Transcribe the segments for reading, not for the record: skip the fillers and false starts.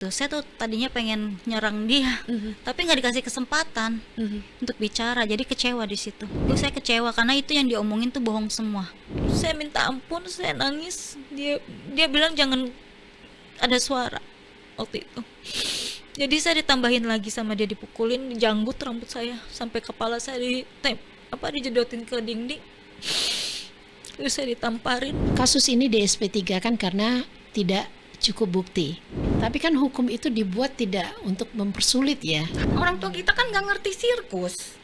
Tuh, saya tuh tadinya pengen nyerang dia, tapi nggak dikasih kesempatan untuk bicara, jadi kecewa di situ. Saya kecewa karena itu yang diomongin tuh bohong semua. Saya minta ampun, saya nangis. Dia bilang jangan ada suara waktu itu. Jadi saya ditambahin lagi sama dia, dipukulin, dijanggut rambut saya sampai kepala saya dijedotin ke dinding. Terus saya ditamparin. Kasus ini di SP3 kan karena tidak cukup bukti. Tapi kan hukum itu dibuat tidak untuk mempersulit ya. Orang tua kita kan nggak ngerti sirkus.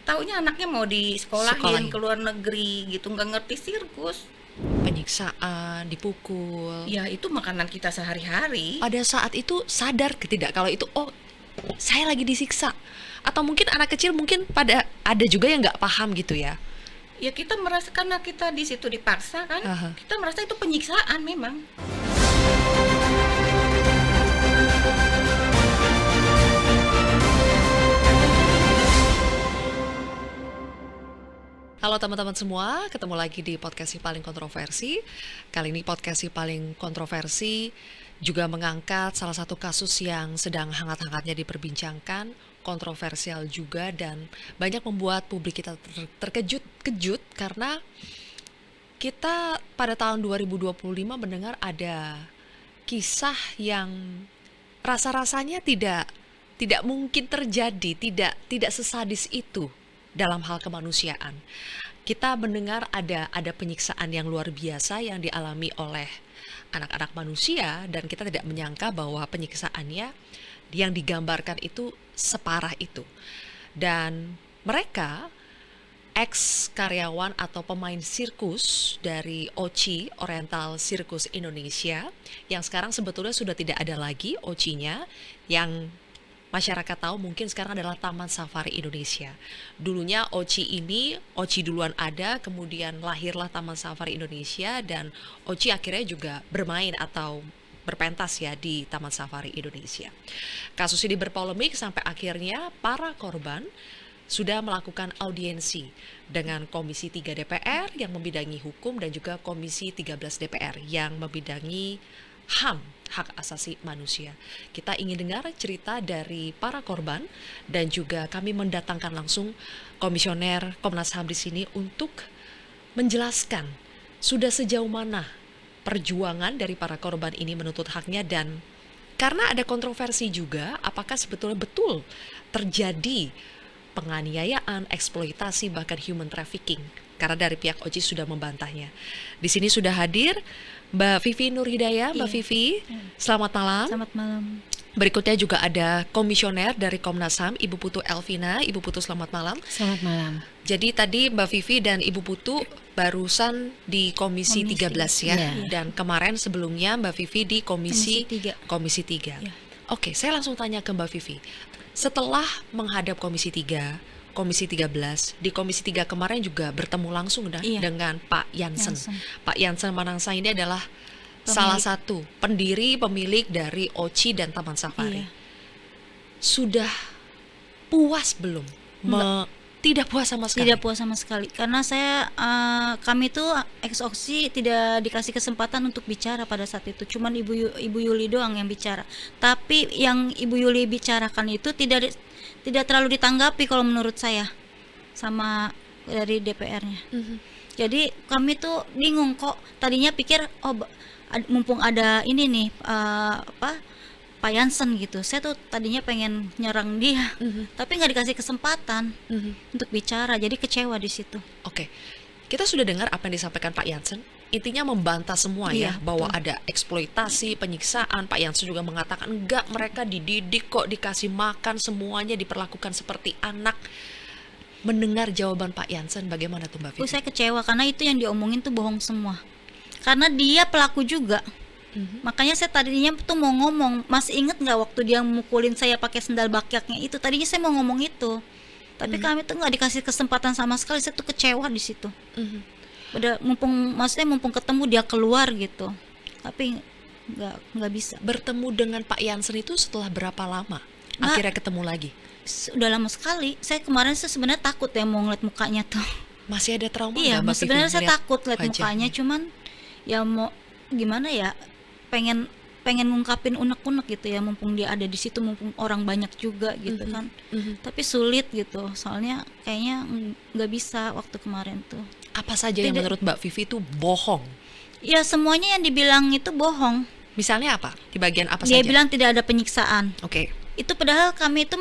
Taunya anaknya mau disekolahin ke luar negeri gitu, nggak ngerti sirkus. Penyiksaan, dipukul. Ya itu makanan kita sehari-hari. Pada saat itu sadar tidak kalau itu saya lagi disiksa. Atau mungkin anak kecil mungkin ada juga yang nggak paham gitu ya. Ya kita merasa karena kita di situ dipaksa kan, kita merasa itu penyiksaan memang. Halo teman-teman semua, ketemu lagi di podcast Si Paling Kontroversi. Kali ini podcast Si Paling Kontroversi juga mengangkat salah satu kasus yang sedang hangat-hangatnya diperbincangkan, kontroversial juga, dan banyak membuat publik kita terkejut karena kita pada tahun 2025 mendengar ada kisah yang rasa-rasanya tidak mungkin terjadi, tidak sesadis itu dalam hal kemanusiaan. Kita mendengar ada penyiksaan yang luar biasa yang dialami oleh anak-anak manusia, dan kita tidak menyangka bahwa penyiksaannya yang digambarkan itu separah itu. Dan mereka ex karyawan atau pemain sirkus dari OCI, Oriental Circus Indonesia, yang sekarang sebetulnya sudah tidak ada lagi OCI-nya, yang masyarakat tahu mungkin sekarang adalah Taman Safari Indonesia. Dulunya OCI duluan ada, kemudian lahirlah Taman Safari Indonesia, dan OCI akhirnya juga bermain atau berpentas ya di Taman Safari Indonesia. Kasus ini berpolemik sampai akhirnya para korban sudah melakukan audiensi dengan Komisi 3 DPR yang membidangi hukum dan juga Komisi 13 DPR yang membidangi HAM, hak asasi manusia. Kita ingin dengar cerita dari para korban dan juga kami mendatangkan langsung Komisioner Komnas HAM di sini untuk menjelaskan sudah sejauh mana perjuangan dari para korban ini menuntut haknya, dan karena ada kontroversi juga apakah sebetulnya betul terjadi penganiayaan, eksploitasi, bahkan human trafficking, karena dari pihak OCI sudah membantahnya. Di sini sudah hadir Mbak Vivi Nurhidayah. Mbak Vivi, selamat malam. Selamat malam. Berikutnya juga ada Komisioner dari Komnas HAM, Ibu Putu Elvina. Ibu Putu, selamat malam. Selamat malam. Jadi tadi Mbak Vivi dan Ibu Putu barusan di Komisi 13 ya. Dan kemarin sebelumnya Mbak Vivi di Komisi 3. Ya. Oke, saya langsung tanya ke Mbak Vivi. Setelah menghadap Komisi 3, Komisi 13, di Komisi 3 kemarin juga bertemu langsung dengan Pak Jansen. Pak Jansen Manangsang ini adalah salah satu pemilik dari OCI dan Taman Safari. Sudah puas belum? Tidak puas sama sekali? Tidak puas sama sekali, karena kami tuh ex OCI tidak dikasih kesempatan untuk bicara pada saat itu. Cuman Ibu Yuli doang yang bicara. Tapi yang Ibu Yuli bicarakan itu tidak terlalu ditanggapi kalau menurut saya sama dari DPR-nya. Jadi kami tuh bingung, kok tadinya pikir mumpung ada ini nih Pak Jansen gitu, saya tuh tadinya pengen nyerang dia, tapi nggak dikasih kesempatan untuk bicara, jadi kecewa di situ. Oke, kita sudah dengar apa yang disampaikan Pak Jansen. Intinya membantah semua bahwa ada eksploitasi, penyiksaan. Pak Jansen juga mengatakan enggak, mereka dididik kok, dikasih makan, semuanya diperlakukan seperti anak. Mendengar jawaban Pak Jansen, bagaimana tuh Mbak Vivi? Saya kecewa karena itu yang diomongin tuh bohong semua. Karena dia pelaku juga. Makanya saya tadinya tuh mau ngomong, masih inget nggak waktu dia mukulin saya pakai sendal bakyaknya itu? Tadinya saya mau ngomong itu, tapi kami tuh nggak dikasih kesempatan sama sekali. Saya tuh kecewa di situ. Mumpung ketemu dia keluar gitu, tapi nggak bisa. Bertemu dengan Pak Jansen itu setelah berapa lama? Akhirnya ketemu lagi? Sudah lama sekali. Saya kemarin sebenarnya takut ya mau ngeliat mukanya tuh. Masih ada trauma? Iya, sebenarnya saya takut lihat wajahnya? mukanya, cuman ya mau gimana ya, pengen pengen ngungkapin unek-unek gitu ya, mumpung dia ada di situ, mumpung orang banyak juga gitu kan. Tapi sulit gitu, soalnya kayaknya nggak bisa waktu kemarin tuh. Apa saja yang Tidak. menurut Mbak Vivi itu bohong? Ya semuanya yang dibilang itu bohong. Misalnya apa? Di bagian apa Dia saja? bilang tidak ada penyiksaan. Oke. Itu padahal kami itu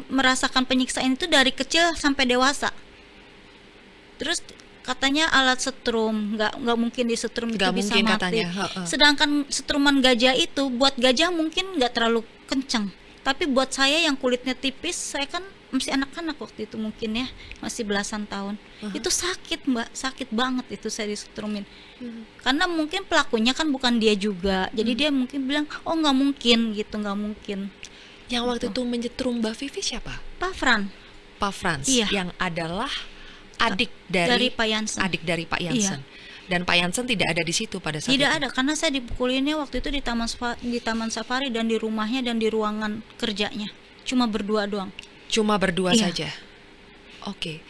merasakan penyiksaan itu dari kecil sampai dewasa. Terus katanya alat setrum, nggak mungkin disetrum itu Nggak bisa mungkin mati. katanya, heeh. Sedangkan setruman gajah itu buat gajah mungkin nggak terlalu kencang, tapi buat saya yang kulitnya tipis, saya kan masih anak-anak waktu itu mungkin ya, masih belasan tahun. Itu sakit Mbak, sakit banget itu saya disetrumin. Karena mungkin pelakunya kan bukan dia juga, jadi dia mungkin bilang oh nggak mungkin gitu, nggak mungkin. Yang waktu itu menyetrum Mbak Vivi siapa? Pak Fran, Pak Frans, Iya. yang adalah adik dari dari Pak Jansen. adik dari Pak Jansen. Dan Pak Jansen tidak ada di situ pada saat Tidak itu. ada, karena saya dipukulinnya waktu itu di taman safari dan di rumahnya dan di ruangan kerjanya. Cuma berdua doang. Cuma berdua Iya. saja. Oke.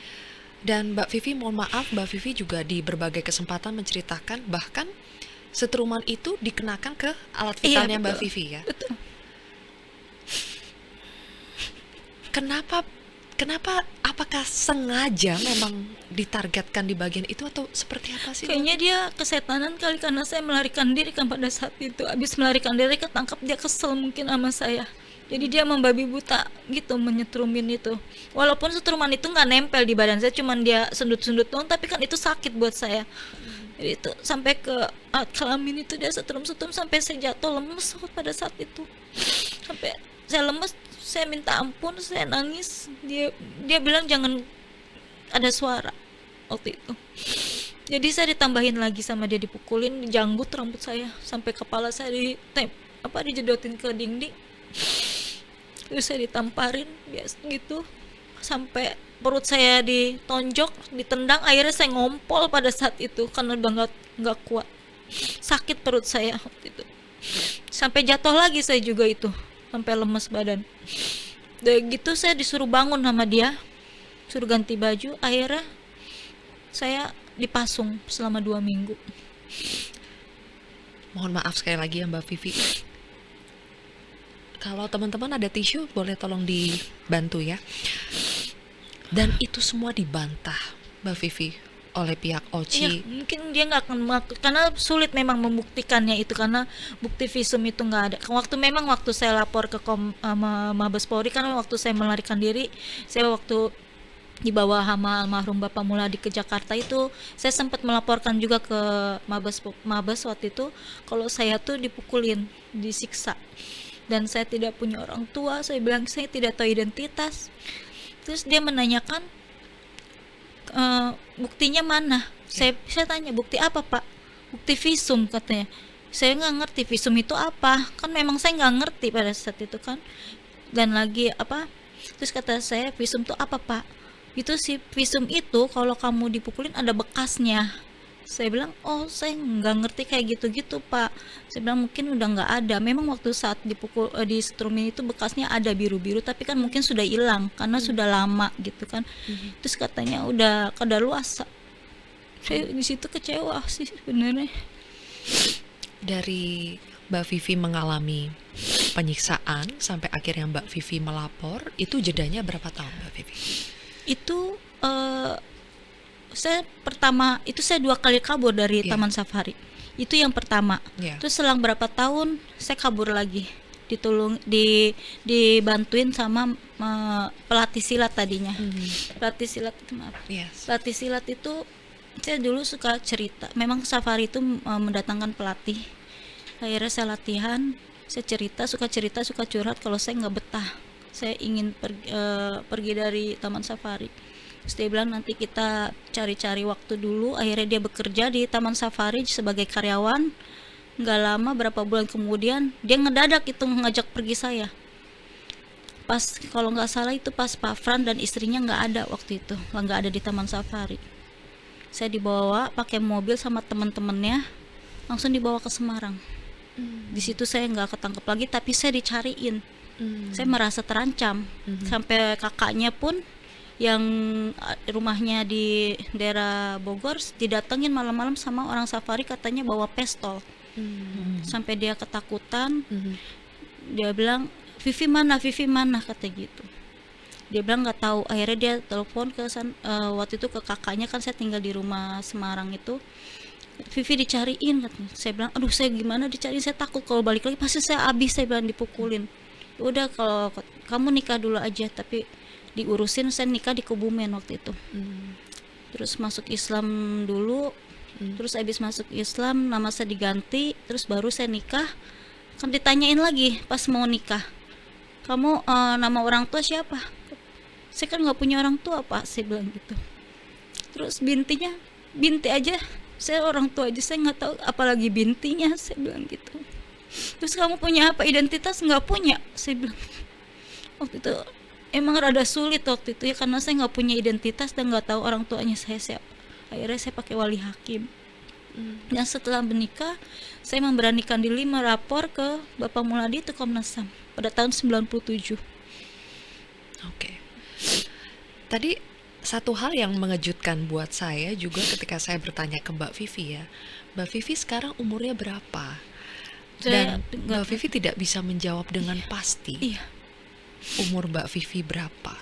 Dan Mbak Vivi, mohon maaf, Mbak Vivi juga di berbagai kesempatan menceritakan bahkan setruman itu dikenakan ke alat Iya, vitalnya Mbak betul. Vivi ya. Betul. Kenapa apakah sengaja memang ditargetkan di bagian itu atau seperti apa sih? Mbak? Kayaknya dia kesetanan kali, karena saya melarikan diri kan pada saat itu. Habis melarikan diri ketangkap, dia kesel mungkin sama saya. Jadi dia membabi buta gitu menyetrumin itu. Walaupun setruman itu nggak nempel di badan saya, cuman dia sundut-sundut doang, tapi kan itu sakit buat saya. Jadi itu sampai ke alat kelamin itu dia setrum-setrum sampai saya jatuh lemes pada saat itu. Sampai saya lemes, saya minta ampun, saya nangis. Dia bilang jangan ada suara waktu itu. Jadi saya ditambahin lagi sama dia, dipukulin, dijanggut rambut saya sampai kepala saya dijedotin ke dinding. Terus saya ditamparin biasa gitu sampai perut saya ditonjok, ditendang. Akhirnya saya ngompol pada saat itu karena udah nggak kuat, sakit perut saya waktu itu. Sampai jatuh lagi saya juga itu, sampai lemes badan. Udah gitu saya disuruh bangun sama dia, suruh ganti baju. Akhirnya saya dipasung selama 2 minggu. Mohon maaf sekali lagi ya Mbak Vivi. Kalau teman-teman ada tisu boleh tolong dibantu ya. Dan itu semua dibantah Mbak Vivi oleh pihak Ya, Oci. mungkin dia nggak akan karena sulit memang membuktikannya itu, karena bukti visum itu nggak ada. Waktu saya lapor ke Mabes Polri, karena waktu saya melarikan diri, saya waktu dibawa sama almarhum Bapak Muladi ke Jakarta itu, saya sempat melaporkan juga ke Mabes waktu itu kalau saya tuh dipukulin, disiksa, dan saya tidak punya orang tua. Saya bilang saya tidak tahu identitas. Terus dia menanyakan buktinya mana? Saya tanya bukti apa Pak? Bukti visum katanya. Saya nggak ngerti visum itu apa, kan memang saya nggak ngerti pada saat itu kan. Dan lagi apa? Terus kata saya visum itu apa Pak? Itu si visum itu kalau kamu dipukulin ada bekasnya. Saya bilang oh saya nggak ngerti kayak gitu-gitu Pak. Saya bilang mungkin udah nggak ada. Memang waktu saat dipukul di setrumin itu bekasnya ada biru-biru, tapi kan mungkin sudah hilang karena sudah lama gitu kan. Terus katanya udah kadaluarsa. Saya di situ kecewa sih sebenarnya. Dari Mbak Vivi mengalami penyiksaan sampai akhirnya Mbak Vivi melapor, itu jedanya berapa tahun Mbak Vivi? Itu saya 2 kali kabur dari Iya. Taman Safari. Itu yang pertama. Iya. Terus selang berapa tahun saya kabur lagi. Dibantuin sama pelatih silat tadinya. Pelatih silat itu maaf. Yes. Pelatih silat itu saya dulu suka cerita. Memang Safari itu mendatangkan pelatih. Akhirnya saya latihan, saya suka cerita, suka curhat kalau saya nggak betah. Saya ingin pergi dari Taman Safari. Terus dia bilang nanti kita cari-cari waktu dulu. Akhirnya dia bekerja di Taman Safari sebagai karyawan. Nggak lama, berapa bulan kemudian dia ngedadak itu ngajak pergi saya. Pas kalau nggak salah itu pas Pak Fran dan istrinya nggak ada waktu itu, nggak ada di Taman Safari. Saya dibawa pakai mobil sama teman-temannya, langsung dibawa ke Semarang. Di situ saya nggak ketangkep lagi, tapi saya dicariin. Saya merasa terancam. Sampai kakaknya pun yang rumahnya di daerah Bogor didatengin malam-malam sama orang Safari, katanya bawa pistol. Sampai dia ketakutan, Mhm. dia bilang, Vivi mana kata gitu. Dia bilang nggak tahu. Akhirnya dia telepon waktu itu ke kakaknya, kan saya tinggal di rumah Semarang itu. Vivi dicariin katanya. Saya bilang, aduh saya gimana dicariin, saya takut kalau balik lagi pasti saya habis, saya bilang dipukulin. Udah kalau kamu nikah dulu aja, tapi diurusin. Saya nikah di Kebumen waktu itu. Terus masuk Islam dulu, terus habis masuk Islam nama saya diganti, terus baru saya nikah. Kan ditanyain lagi pas mau nikah, kamu nama orang tua siapa? Saya kan nggak punya orang tua pak, saya bilang gitu. Terus binti aja, saya orang tua aja saya nggak tahu, apalagi bintinya, saya bilang gitu. Terus kamu punya apa, identitas? Nggak punya, saya bilang. Waktu itu emang rada sulit waktu itu ya, karena saya nggak punya identitas dan nggak tahu orang tuanya saya siapa. Akhirnya saya pakai wali hakim. Dan setelah menikah, saya memberanikan diri melapor ke Bapak Muladi itu Komnas HAM pada tahun 97. Oke. Tadi satu hal yang mengejutkan buat saya juga ketika saya bertanya ke Mbak Vivi ya. Mbak Vivi sekarang umurnya berapa? Saya Dan Mbak Vivi tidak bisa menjawab dengan pasti Iya, umur Mbak Vivi berapa.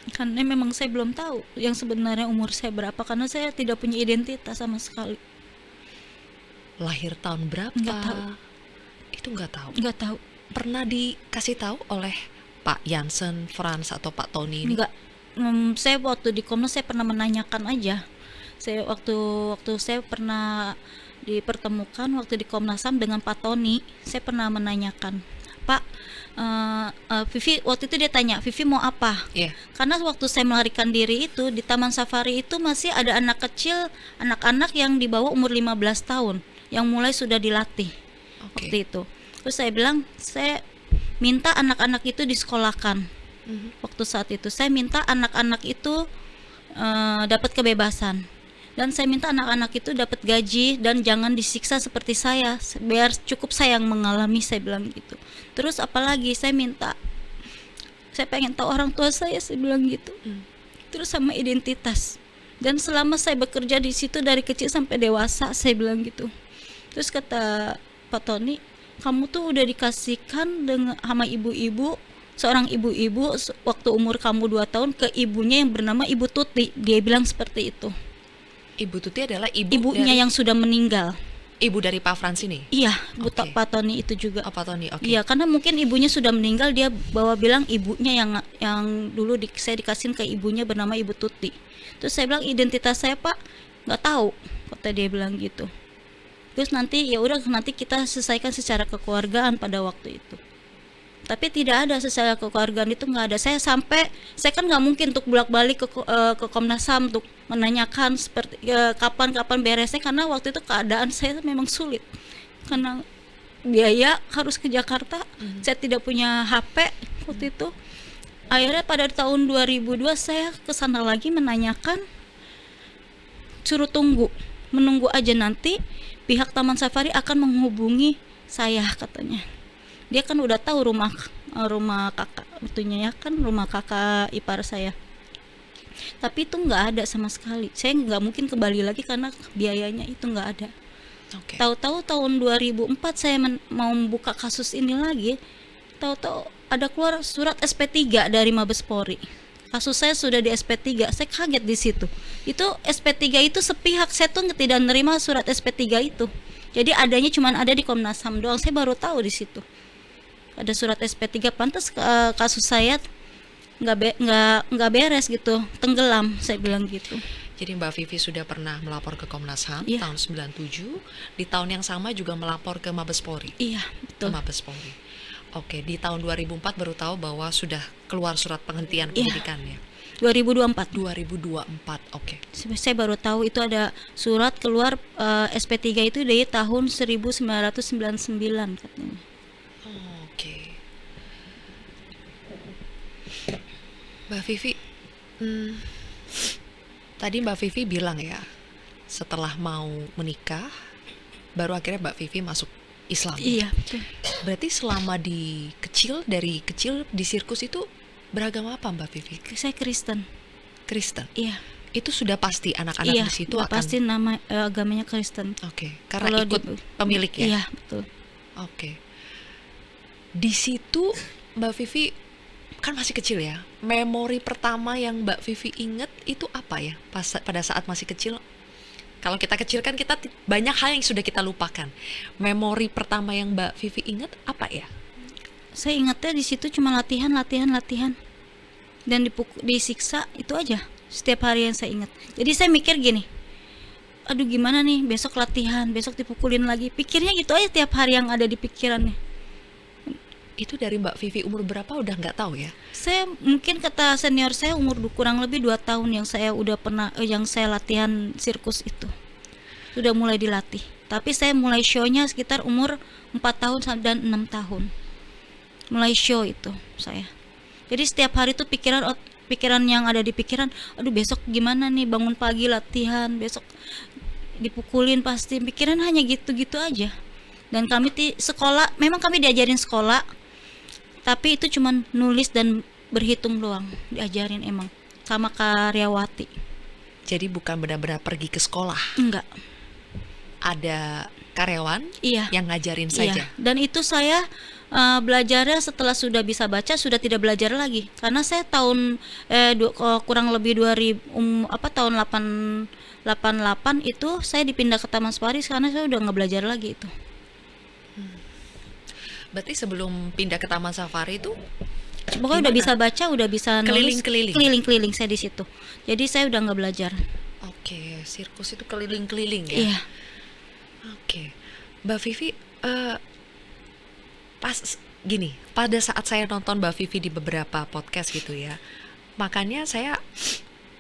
karena memang saya belum tahu yang sebenarnya umur saya berapa, karena saya tidak punya identitas sama sekali. Lahir tahun berapa? Nggak tahu. Itu nggak tahu. Nggak tahu. Pernah dikasih tahu oleh Pak Jansen, Frans atau Pak Tony ini? Enggak. Saya waktu di Komnas saya pernah menanyakan aja. Saya waktu saya pernah dipertemukan waktu di Komnas HAM dengan Pak Tony, saya pernah menanyakan, Pak, Vivi waktu itu dia tanya, Vivi mau apa? Iya. Karena waktu saya melarikan diri itu di Taman Safari itu masih ada anak kecil, anak-anak yang di bawah umur 15 tahun yang mulai sudah dilatih Oke. waktu itu. Terus saya bilang, saya minta anak-anak itu disekolahkan. Waktu saat itu saya minta anak-anak itu dapat kebebasan, dan saya minta anak-anak itu dapat gaji dan jangan disiksa seperti saya, biar cukup saya yang mengalami, saya bilang gitu. Terus apalagi saya pengen tahu orang tua saya bilang gitu. Terus sama identitas, dan selama saya bekerja di situ dari kecil sampai dewasa, saya bilang gitu. Terus kata Pak Tony, kamu tuh udah dikasihkan dengan sama seorang ibu-ibu waktu umur kamu 2 tahun ke ibunya yang bernama Ibu Tuti. Dia bilang seperti itu. Ibu Tuti adalah Ibunya yang sudah meninggal. ibu dari Pak Frans ini. Iya, Oke. Pak Tony itu juga. Oh, Pak Tony. Oke. Iya, karena mungkin ibunya sudah meninggal, dia bilang ibunya yang dulu saya dikasihin ke ibunya bernama Ibu Tuti. Terus saya bilang, identitas saya Pak nggak tahu, kata dia bilang gitu. Terus nanti kita selesaikan secara kekeluargaan pada waktu itu. Tapi tidak ada secara kekeluargaan, itu nggak ada. Saya kan nggak mungkin untuk bolak-balik ke Komnas HAM untuk menanyakan seperti kapan beresnya, karena waktu itu keadaan saya memang sulit karena biaya harus ke Jakarta. Saya tidak punya HP waktu itu. Akhirnya pada tahun 2002 saya ke sana lagi menanyakan, suruh menunggu aja, nanti pihak Taman Safari akan menghubungi saya katanya. Dia kan udah tahu rumah kakak itunya ya, kan rumah kakak ipar saya. Tapi itu nggak ada sama sekali. Saya nggak mungkin kembali lagi karena biayanya itu nggak ada. Oke. Tahu-tahu tahun 2004 saya mau membuka kasus ini lagi, tahu-tahu ada keluar surat SP3 dari Mabes Polri. Kasus saya sudah di SP3. Saya kaget di situ. Itu SP3 itu sepihak, saya tuh tidak menerima surat SP3 itu. Jadi adanya cuman ada di Komnas HAM doang. Saya baru tahu di situ ada surat SP3. Pantas kasus saya nggak beres gitu, tenggelam, saya bilang gitu. Jadi Mbak Vivi sudah pernah melapor ke Komnas HAM Iya. tahun 97. Di tahun yang sama juga melapor ke Mabes Polri. Iya, Ke betul. Mabes Polri. Oke, di tahun 2004 baru tahu bahwa sudah keluar surat penghentian Iya. penyidikannya. 2024. 2024. Oke. Saya baru tahu itu ada surat keluar SP3 itu dari tahun 1999 katanya. Oke. Mbak Vivi, tadi Mbak Vivi bilang ya, setelah mau menikah, baru akhirnya Mbak Vivi masuk Islam. Iya, betul. Berarti selama dari kecil di sirkus itu beragama apa Mbak Vivi? Saya Kristen. Kristen. Iya. Itu sudah pasti anak-anak Iya, di situ udah akan pasti nama agamanya Kristen. Oke, karena Kalau ikut pemilik ya. Iya, betul. Oke. Di situ Mbak Vivi kan masih kecil ya. Memori pertama yang Mbak Vivi inget itu apa ya? Pada saat masih kecil. Kalau kita kecil kan kita banyak hal yang sudah kita lupakan. Memori pertama yang Mbak Vivi inget apa ya? Saya ingatnya di situ cuma latihan, dan disiksa, itu aja. Setiap hari yang saya ingat. Jadi saya mikir gini, aduh gimana nih, besok latihan, besok dipukulin lagi. Pikirnya gitu aja tiap hari yang ada di pikirannya. Itu dari Mbak Vivi umur berapa udah nggak tahu ya? Saya mungkin kata senior saya umur kurang lebih 2 tahun yang saya udah pernah yang saya latihan sirkus itu. Sudah mulai dilatih. Tapi saya mulai show-nya sekitar umur 4 tahun dan 6 tahun. Mulai show itu saya. Jadi setiap hari tuh pikiran yang ada di pikiran, aduh besok gimana nih, bangun pagi latihan, besok dipukulin pasti. Pikiran hanya gitu-gitu aja. Dan kami sekolah, memang kami diajarin sekolah, tapi itu cuman nulis dan berhitung doang, diajarin emang sama karyawati. Jadi bukan benar-benar pergi ke sekolah. Enggak. Ada karyawan Iya. yang ngajarin Iya. saja. Dan itu saya belajarnya setelah sudah bisa baca, sudah tidak belajar lagi. Karena saya tahun kurang lebih 2000 tahun 88 itu saya dipindah ke Taman Safari karena saya udah nggak belajar lagi itu. Berarti sebelum pindah ke Taman Safari itu Pokoknya udah gimana? bisa baca, udah bisa nulis, Keliling-keliling? keliling-keliling saya di situ. Jadi saya udah nggak belajar. Oke, sirkus itu keliling-keliling ya. Iya. Oke, Mbak Vivi, pas gini, pada saat saya nonton Mbak Vivi di beberapa podcast gitu ya, makanya saya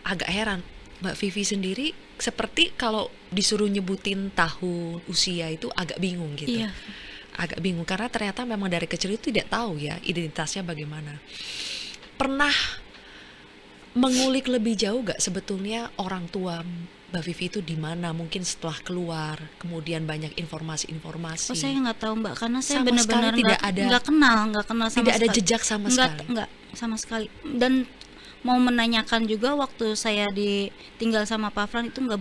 agak heran. Mbak Vivi sendiri seperti kalau disuruh nyebutin tahun, usia itu agak bingung gitu. Iya. Agak bingung karena ternyata memang dari kecil itu tidak tahu ya identitasnya bagaimana. Pernah mengulik lebih jauh gak sebetulnya orang tua Mbak Vivi itu di mana? Mungkin setelah keluar, kemudian banyak informasi-informasi. Oh, saya nggak tahu Mbak, karena saya Sama benar-benar sekali tidak ada- nggak kenal sama tidak ada sekali. jejak sama Nggak, sekali. nggak sama sekali. Dan mau menanyakan juga waktu saya ditinggal sama Pak Fran itu nggak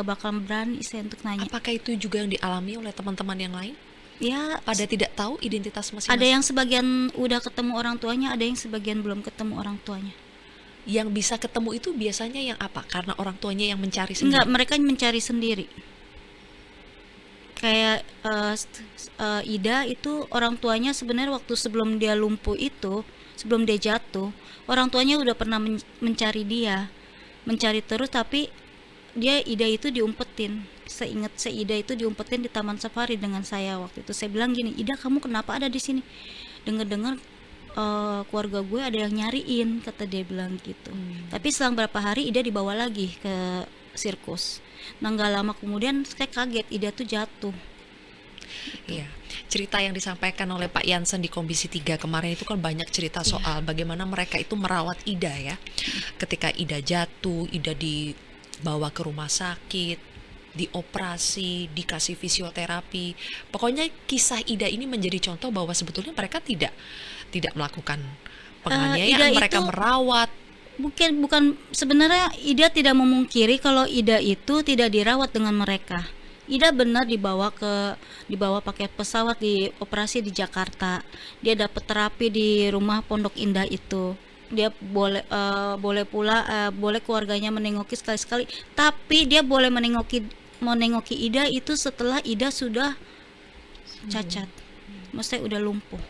bakal berani saya untuk nanya. Apakah itu juga yang dialami oleh teman-teman yang lain? Ya, Pada tidak tahu identitas masing-masing. ada yang sebagian udah ketemu orang tuanya, ada yang sebagian belum ketemu orang tuanya. Yang bisa ketemu itu biasanya yang apa? Karena orang tuanya yang mencari sendiri. Enggak, mereka mencari sendiri. Kayak Ida itu orang tuanya sebenarnya waktu sebelum dia lumpuh itu, sebelum dia jatuh, orang tuanya udah pernah mencari dia, mencari terus, tapi Ida itu diumpetin. Seingat saya Ida itu diumpetin di Taman Safari dengan saya waktu itu. Saya bilang gini, Ida kamu kenapa ada di sini? Dengar-dengar keluarga gue ada yang nyariin, kata dia bilang gitu. Tapi selang berapa hari Ida dibawa lagi ke sirkus. Nah nggak lama kemudian saya kaget Ida tuh jatuh. Iya. Cerita yang disampaikan oleh Pak Jansen di Komisi 3 kemarin itu kan banyak cerita soal bagaimana mereka itu merawat Ida ya. Ketika Ida jatuh, Ida dibawa ke rumah sakit, dioperasi, dikasih fisioterapi. Pokoknya kisah Ida ini menjadi contoh bahwa sebetulnya mereka tidak melakukan penganiayaan, Ida mereka itu- merawat. Bukan sebenarnya Ida tidak memungkiri kalau Ida itu tidak dirawat dengan mereka. Ida benar dibawa pakai pesawat, dioperasi di Jakarta. Dia dapat terapi di rumah Pondok Indah itu. Dia boleh keluarganya menengoki sekali-sekali, tapi dia boleh menengoki Ida itu setelah Ida sudah cacat. Maksudnya udah lumpuh.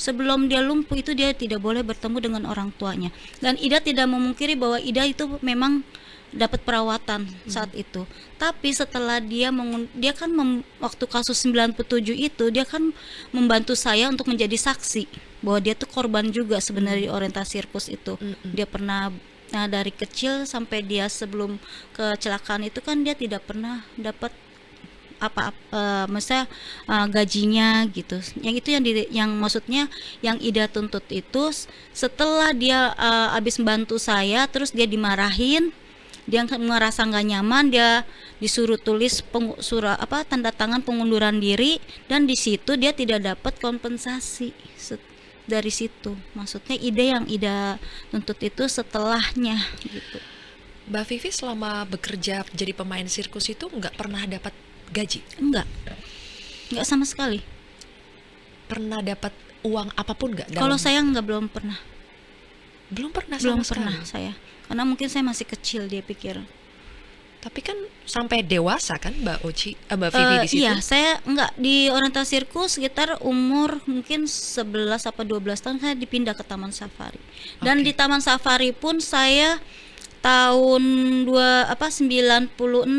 Sebelum dia lumpuh itu dia tidak boleh bertemu dengan orang tuanya. Dan Ida tidak memungkiri bahwa Ida itu memang dapat perawatan saat itu. Tapi setelah waktu kasus 97 itu dia kan membantu saya untuk menjadi saksi bahwa dia tuh korban juga sebenarnya di orientasi sirkus itu. Dia pernah dari kecil sampai dia sebelum kecelakaan itu kan dia tidak pernah dapat maksudnya gajinya gitu. Yang itu yang maksudnya yang Ida tuntut itu setelah dia habis membantu saya, terus dia dimarahin, dia merasa nggak nyaman, dia disuruh tulis tanda tangan pengunduran diri, dan di situ dia tidak dapat kompensasi dari situ. Maksudnya yang Ida tuntut itu setelahnya gitu. Mbak Vivi selama bekerja jadi pemain sirkus itu nggak pernah dapat gaji? Enggak sama sekali. Pernah dapat uang apapun nggak? Kalau saya enggak, belum pernah. Belum pernah Belum sama pernah sekali. saya. Karena mungkin saya masih kecil, dia pikir. Tapi kan sampai dewasa kan Mbak Mbak Vivi di situ? Iya, saya enggak di orientasi sirkus sekitar umur mungkin 11 apa 12 tahun saya dipindah ke Taman Safari. Dan Oke. di Taman Safari pun saya tahun 96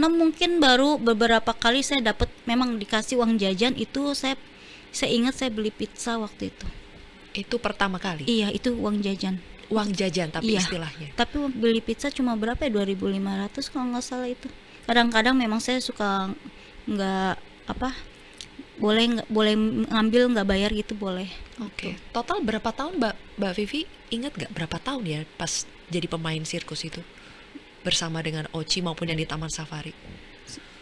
mungkin baru beberapa kali saya dapat memang dikasih uang jajan. Itu saya ingat saya beli pizza waktu itu. Itu pertama kali. Iya, itu uang jajan. Uang jajan tapi Iya. istilahnya. Tapi beli pizza cuma berapa ya, 2.500 kalau nggak salah itu. Kadang-kadang memang saya suka nggak boleh ngambil nggak bayar gitu boleh. Oke. Total berapa tahun Mbak Vivi? Ingat nggak berapa tahun ya pas jadi pemain sirkus itu bersama dengan Oci maupun yang di Taman Safari?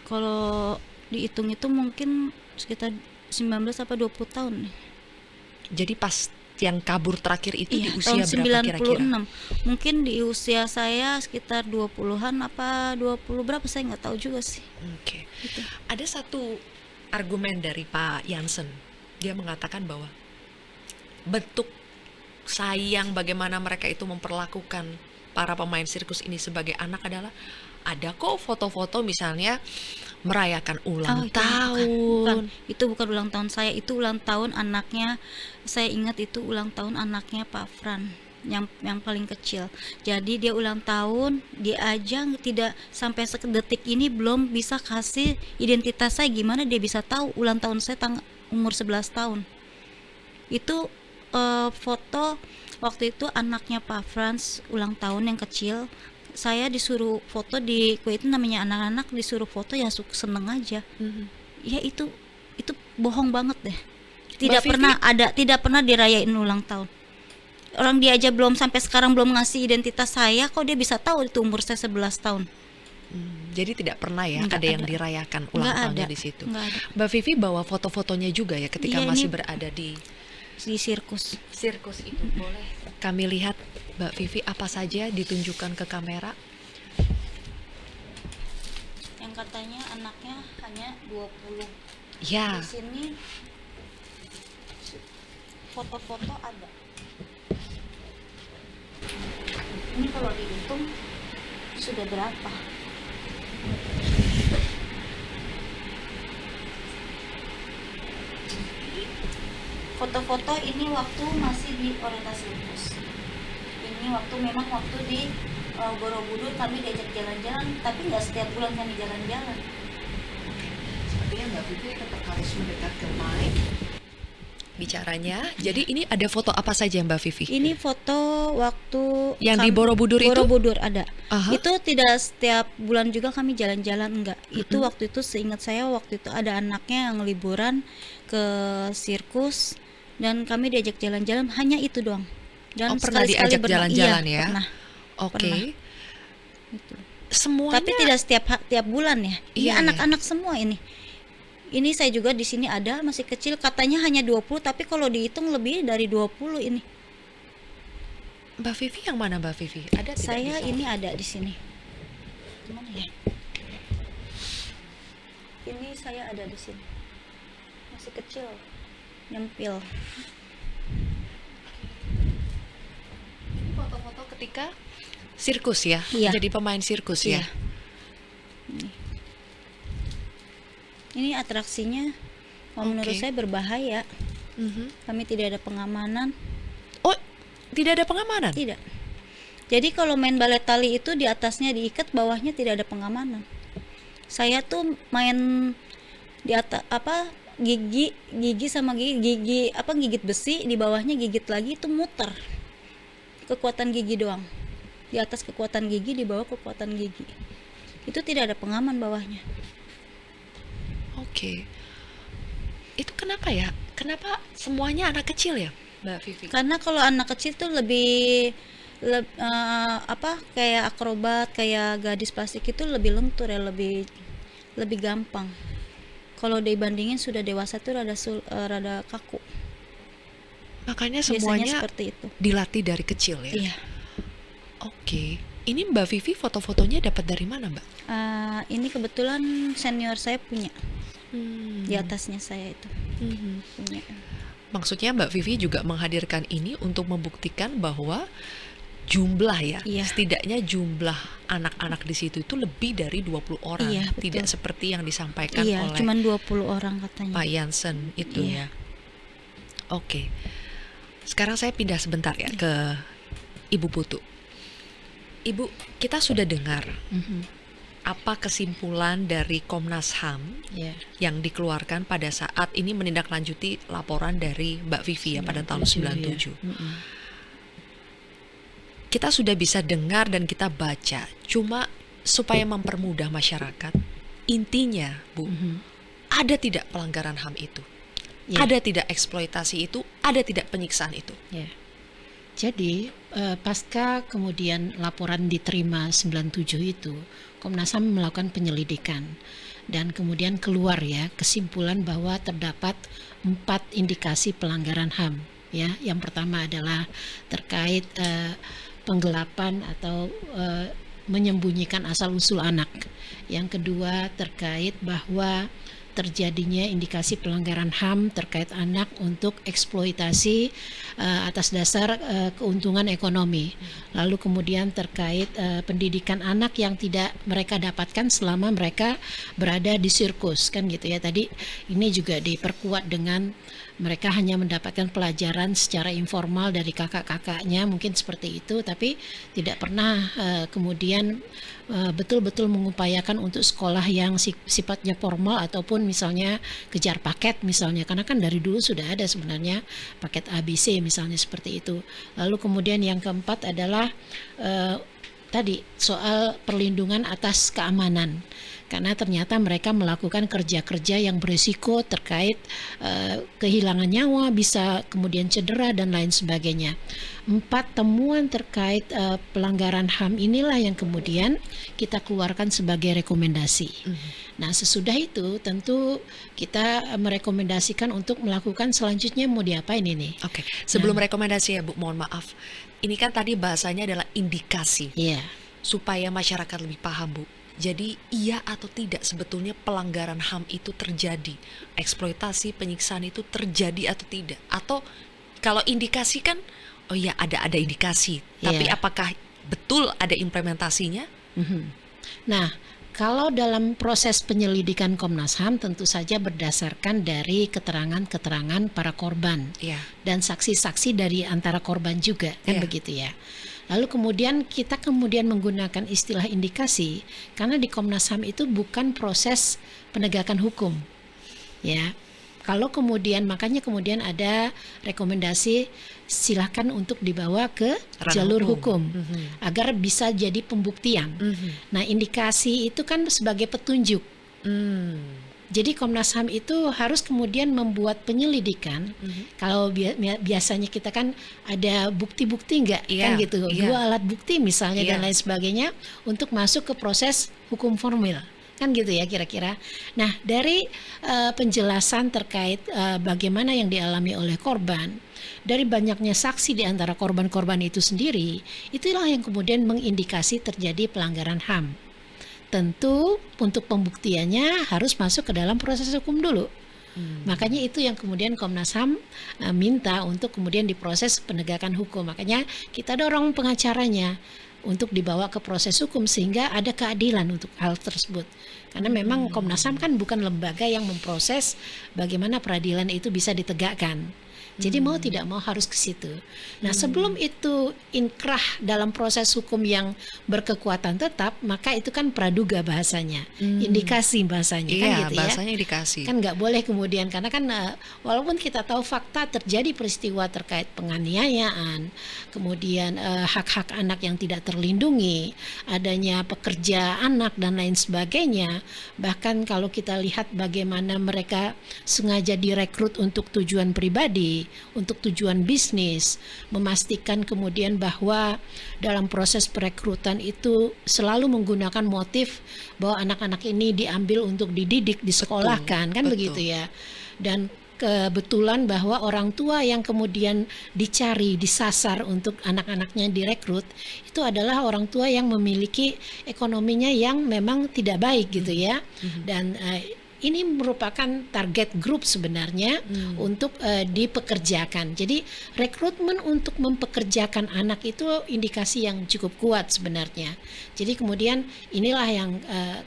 Kalau dihitung itu mungkin sekitar 19 apa 20 tahun nih. Jadi pas yang kabur terakhir itu di Iya, usia tahun berapa kira-kira? 96. Mungkin di usia saya sekitar 20-an apa 20 berapa saya nggak tahu juga sih. Oke. Gitu. Ada satu argumen dari Pak Jansen. Dia mengatakan bahwa bentuk sayang bagaimana mereka itu memperlakukan para pemain sirkus ini sebagai anak adalah ada kok foto-foto misalnya merayakan ulang Itu tahun. bukan. Itu bukan ulang tahun saya, itu ulang tahun anaknya. Saya ingat itu ulang tahun anaknya Pak Fran yang paling kecil. Jadi dia ulang tahun, dia aja tidak sampai sedetik ini belum bisa kasih identitas saya. Gimana dia bisa tahu ulang tahun saya umur 11 tahun. Itu foto waktu itu anaknya Pak Frans ulang tahun yang kecil. Saya disuruh foto di kue itu, namanya anak-anak disuruh foto ya seneng aja. Mhm. Ya itu bohong banget deh. Tidak Vivi- tidak pernah dirayain ulang tahun. Orang dia aja belum sampai sekarang belum ngasih identitas saya, kok dia bisa tahu itu umur saya 11 tahun. Jadi tidak pernah ya Nggak ada yang ada. dirayakan ulang Nggak tahunnya ada. di situ. Nggak ada. Mbak Vivi bawa foto-fotonya juga ya ketika Iya, masih ini- berada di Di sirkus. sirkus itu. Boleh kami lihat Mbak Vivi apa saja ditunjukkan ke kamera? Yang katanya anaknya hanya 20. Ya, Di sini foto-foto ada. Ini kalau dihitung sudah berapa? Foto-foto ini waktu masih di orientasi sirkus. Ini memang waktu di Borobudur kami diajak jalan-jalan, tapi nggak setiap bulan kami jalan-jalan. sepertinya Mbak Vivi tetap harus mendekat ke mic bicaranya. Jadi ini ada foto apa saja Mbak Vivi? Ini foto waktu Yang di Borobudur itu? Borobudur ada. Aha. Itu tidak setiap bulan juga kami jalan-jalan, enggak. Itu waktu itu seingat saya waktu itu ada anaknya yang liburan ke sirkus dan kami diajak jalan-jalan, hanya itu doang. Dan Pernah sekali-sekali diajak jalan-jalan iya, ya? Pernah. Oke. Gitu. Semuanya Tapi tidak tiap bulan ya. Ini Iya, anak-anak semua ini. Ini saya juga di sini ada masih kecil, katanya hanya 20, tapi kalau dihitung lebih dari 20 ini. Mbak Vivi yang mana Mbak Vivi? Ada tidak Saya di sana? ini ada di sini. Gimana ya? Ini saya ada di sini. Masih kecil. Nyempil. Foto-foto ketika sirkus ya? Iya. Jadi pemain sirkus ya? Iya. Ini atraksinya kalau menurut Oke. saya berbahaya. Mhm. Kami tidak ada pengamanan. Oh, tidak ada pengamanan? Tidak. Jadi kalau main balet tali itu di atasnya diikat, bawahnya tidak ada pengamanan. Saya tuh main di atas gigi sama gigi gigit besi, di bawahnya gigit lagi, itu muter. Kekuatan gigi doang. Di atas kekuatan gigi, di bawah kekuatan gigi. Itu tidak ada pengaman bawahnya. Oke. Itu kenapa ya? Kenapa semuanya anak kecil ya, Mbak Vivi? Karena kalau anak kecil tuh lebih kayak akrobat, kayak gadis plastik itu lebih lentur ya, lebih gampang. Kalau dibandingin sudah dewasa tuh rada kaku. Makanya Biasanya semuanya seperti itu. dilatih dari kecil ya? Iya. Oke. Ini Mbak Vivi foto-fotonya dapat dari mana, Mbak? Ini kebetulan senior saya punya, Hmm. di atasnya saya itu Mhm. punya. Maksudnya Mbak Vivi juga menghadirkan ini untuk membuktikan bahwa jumlah ya, Iya. setidaknya jumlah anak-anak di situ itu lebih dari 20 orang. Iya, betul. Tidak seperti yang disampaikan Iya, oleh cuman 20 orang katanya. Pak Jansen itu Iya. ya. Oke. Sekarang saya pindah sebentar ya ke Ibu Putu. Ibu, kita sudah dengar Mhm. apa kesimpulan dari Komnas HAM Ya. yang dikeluarkan pada saat ini menindaklanjuti laporan dari Mbak Vivi ya pada tahun 97. Ya. Mhm. Kita sudah bisa dengar dan kita baca, cuma supaya mempermudah masyarakat. Intinya, Bu, Mhm. ada tidak pelanggaran HAM itu? Ya. Ada tidak eksploitasi itu? Ada tidak penyiksaan itu? Ya. Jadi pasca kemudian laporan diterima 97 itu, Komnas HAM melakukan penyelidikan dan kemudian keluar ya kesimpulan bahwa terdapat 4 indikasi pelanggaran HAM. Ya, yang pertama adalah terkait penggelapan atau menyembunyikan asal-usul anak. Yang kedua terkait bahwa terjadinya indikasi pelanggaran HAM terkait anak untuk eksploitasi atas dasar keuntungan ekonomi. Lalu kemudian terkait pendidikan anak yang tidak mereka dapatkan selama mereka berada di sirkus, kan gitu ya. Tadi ini juga diperkuat dengan mereka hanya mendapatkan pelajaran secara informal dari kakak-kakaknya, mungkin seperti itu, tapi tidak pernah kemudian betul-betul mengupayakan untuk sekolah yang sifatnya formal ataupun misalnya kejar paket misalnya, karena kan dari dulu sudah ada sebenarnya paket ABC misalnya seperti itu. Lalu kemudian yang keempat adalah tadi soal perlindungan atas keamanan, karena ternyata mereka melakukan kerja-kerja yang berisiko terkait kehilangan nyawa, bisa kemudian cedera dan lain sebagainya. 4 temuan terkait pelanggaran HAM inilah yang kemudian kita keluarkan sebagai rekomendasi. Nah, sesudah itu tentu kita merekomendasikan untuk melakukan selanjutnya mau diapain ini. Oke, sebelum rekomendasi ya Bu, mohon maaf. Ini kan tadi bahasanya adalah indikasi. Iya. Supaya masyarakat lebih paham, Bu. Jadi iya atau tidak sebetulnya pelanggaran HAM itu terjadi, eksploitasi, penyiksaan itu terjadi atau tidak? Atau kalau indikasi kan, oh iya ada indikasi, tapi Iya. apakah betul ada implementasinya? Mhm. Nah, kalau dalam proses penyelidikan Komnas HAM tentu saja berdasarkan dari keterangan-keterangan para korban Iya. dan saksi-saksi dari antara korban juga, kan Iya. begitu ya. Lalu kemudian kita menggunakan istilah indikasi karena di Komnas HAM itu bukan proses penegakan hukum. Ya. Kalau kemudian makanya kemudian ada rekomendasi silakan untuk dibawa ke Ranah jalur hukum. hukum agar bisa jadi pembuktian. Nah, indikasi itu kan sebagai petunjuk. Jadi Komnas HAM itu harus kemudian membuat penyelidikan. Kalau biasanya kita kan ada bukti-bukti enggak, Iya, kan gitu. iya. 2 alat bukti misalnya Iya. dan lain sebagainya untuk masuk ke proses hukum formil. Kan gitu ya kira-kira. Nah, dari penjelasan terkait bagaimana yang dialami oleh korban, dari banyaknya saksi di antara korban-korban itu sendiri, itulah yang kemudian mengindikasi terjadi pelanggaran HAM. Tentu untuk pembuktiannya harus masuk ke dalam proses hukum dulu. Makanya itu yang kemudian Komnas HAM minta untuk kemudian diproses penegakan hukum. Makanya kita dorong pengacaranya untuk dibawa ke proses hukum sehingga ada keadilan untuk hal tersebut. Karena memang Komnas HAM kan bukan lembaga yang memproses bagaimana peradilan itu bisa ditegakkan. Jadi mau tidak mau harus ke situ. Nah, sebelum itu inkrah dalam proses hukum yang berkekuatan tetap, maka itu kan praduga bahasanya, indikasi bahasanya, kan Iya, gitu ya. bahasanya indikasi. Kan nggak boleh kemudian karena kan walaupun kita tahu fakta terjadi peristiwa terkait penganiayaan, kemudian hak-hak anak yang tidak terlindungi, adanya pekerja anak dan lain sebagainya. Bahkan kalau kita lihat bagaimana mereka sengaja direkrut untuk tujuan pribadi, untuk tujuan bisnis, memastikan kemudian bahwa dalam proses perekrutan itu selalu menggunakan motif bahwa anak-anak ini diambil untuk dididik, disekolahkan, kan betul. begitu ya. Dan kebetulan bahwa orang tua yang kemudian dicari, disasar untuk anak-anaknya direkrut itu adalah orang tua yang memiliki ekonominya yang memang tidak baik gitu ya. Dan ini merupakan target grup sebenarnya untuk dipekerjakan. Jadi rekrutmen untuk mempekerjakan anak itu indikasi yang cukup kuat sebenarnya. Jadi kemudian inilah yang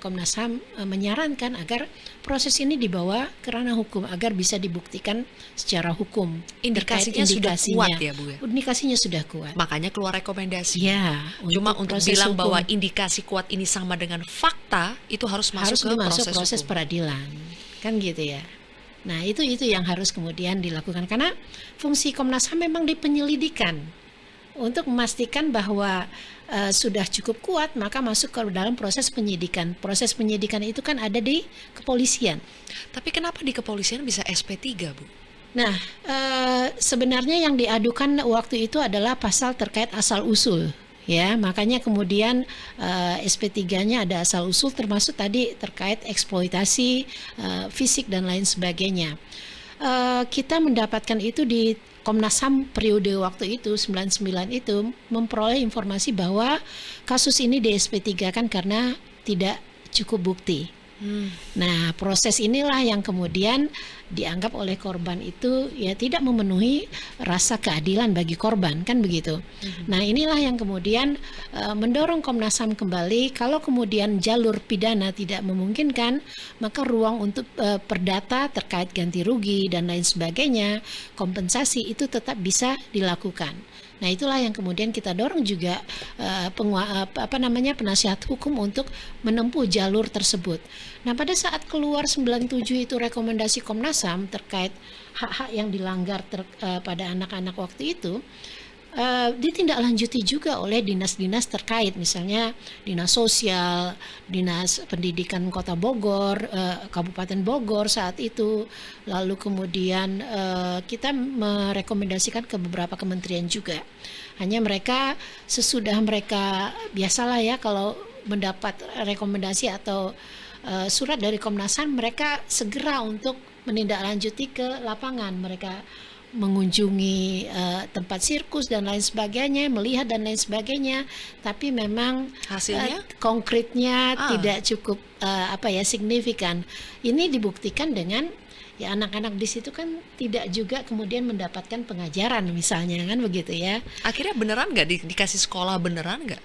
Komnas HAM menyarankan agar proses ini dibawa ke ranah hukum agar bisa dibuktikan secara hukum. Indikasinya sudah kuat ya Bu ya? Indikasinya sudah kuat. Makanya keluar rekomendasi. Ya, Cuma untuk proses bilang hukum bahwa indikasi kuat ini sama dengan fakta, itu harus masuk ke masuk proses proses hukum. peradilan, kan gitu ya. Nah itu yang harus kemudian dilakukan karena fungsi Komnas HAM memang di penyelidikan untuk memastikan bahwa sudah cukup kuat maka masuk ke dalam proses penyidikan. Proses penyidikan itu kan ada di kepolisian. Tapi kenapa di kepolisian bisa SP3 Bu? Nah sebenarnya yang diadukan waktu itu adalah pasal terkait asal usul. Ya, makanya kemudian SP3-nya ada asal usul termasuk tadi terkait eksploitasi fisik dan lain sebagainya. Kita mendapatkan itu di Komnas HAM periode waktu itu 99 itu memperoleh informasi bahwa kasus ini di SP3 kan karena tidak cukup bukti. Nah, proses inilah yang kemudian dianggap oleh korban itu ya tidak memenuhi rasa keadilan bagi korban, kan begitu. Nah, inilah yang kemudian mendorong Komnas HAM kembali kalau kemudian jalur pidana tidak memungkinkan, maka ruang untuk perdata terkait ganti rugi dan lain sebagainya, kompensasi itu tetap bisa dilakukan. Nah, itulah yang kemudian kita dorong juga penasihat hukum untuk menempuh jalur tersebut. Nah, pada saat keluar 97 itu rekomendasi Komnas HAM terkait hak-hak yang dilanggar pada anak-anak waktu itu, ditindaklanjuti juga oleh dinas-dinas terkait, misalnya Dinas Sosial, Dinas Pendidikan Kota Bogor, Kabupaten Bogor saat itu, lalu kemudian kita merekomendasikan ke beberapa kementerian juga. Hanya mereka sesudah mereka biasalah ya kalau mendapat rekomendasi atau surat dari Komnas HAM, mereka segera untuk menindaklanjuti ke lapangan. Mereka mengunjungi tempat sirkus dan lain sebagainya, melihat dan lain sebagainya, tapi memang hasilnya konkretnya tidak cukup signifikan. Ini dibuktikan dengan ya anak-anak di situ kan tidak juga kemudian mendapatkan pengajaran misalnya, kan begitu ya. Akhirnya beneran nggak dikasih sekolah beneran nggak?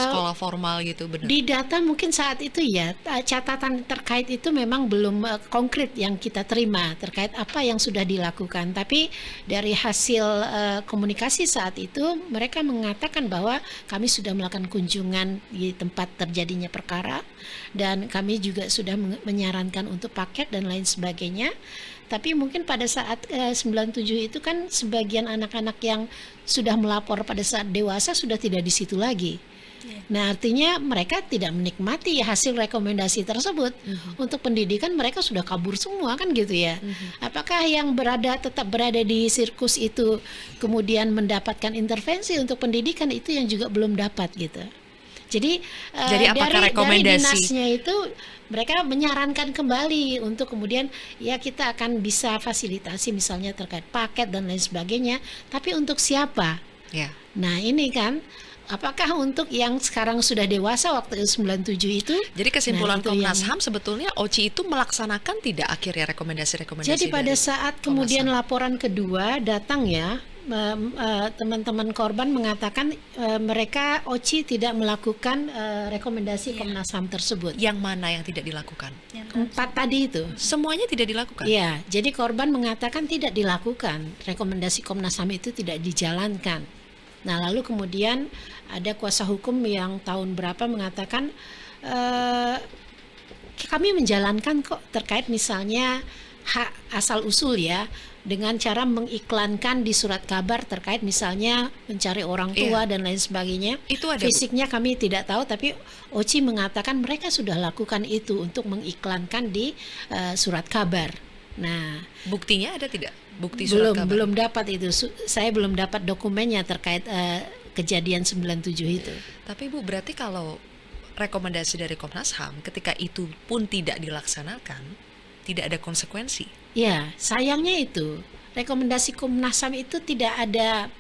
Sekolah formal gitu bener? Di data mungkin saat itu ya catatan terkait itu memang belum konkret yang kita terima terkait apa yang sudah dilakukan. Tapi dari hasil komunikasi saat itu mereka mengatakan bahwa kami sudah melakukan kunjungan di tempat terjadinya perkara dan kami juga sudah menyarankan untuk paket dan lain sebagainya. Tapi mungkin pada saat 97 itu kan sebagian anak-anak yang sudah melapor pada saat dewasa sudah tidak di situ lagi. Nah, artinya mereka tidak menikmati hasil rekomendasi tersebut. Untuk pendidikan mereka sudah kabur semua, kan gitu ya. Apakah yang tetap berada di sirkus itu kemudian mendapatkan intervensi untuk pendidikan, itu yang juga belum dapat gitu. Jadi apakah dari dinasnya itu mereka menyarankan kembali untuk kemudian ya kita akan bisa fasilitasi misalnya terkait paket dan lain sebagainya, tapi untuk siapa? Ya. Nah, ini kan apakah untuk yang sekarang sudah dewasa waktu 97 itu? Jadi kesimpulan itu Komnas HAM sebetulnya OCI itu melaksanakan tidak akhirnya rekomendasi-rekomendasi. Jadi pada saat kemudian laporan kedua datang ya, teman-teman korban mengatakan mereka OCI tidak melakukan rekomendasi Komnas HAM tersebut. Yang mana yang tidak dilakukan? 4 tadi itu. Semuanya tidak dilakukan? Iya, jadi korban mengatakan tidak dilakukan. Rekomendasi Komnas HAM itu tidak dijalankan. Nah, lalu kemudian ada kuasa hukum yang tahun berapa mengatakan kami menjalankan kok terkait misalnya hak asal usul ya, dengan cara mengiklankan di surat kabar terkait misalnya mencari orang tua dan lain sebagainya. Itu ada, fisiknya kami tidak tahu, tapi OCI mengatakan mereka sudah lakukan itu untuk mengiklankan di surat kabar. Nah, buktinya ada tidak? Bukti surat kabar? Belum dapat itu. Saya belum dapat dokumennya terkait kejadian 97 itu. Tapi Bu, berarti kalau rekomendasi dari Komnas HAM ketika itu pun tidak dilaksanakan, tidak ada konsekuensi. Ya, sayangnya itu rekomendasi Komnas HAM itu tidak ada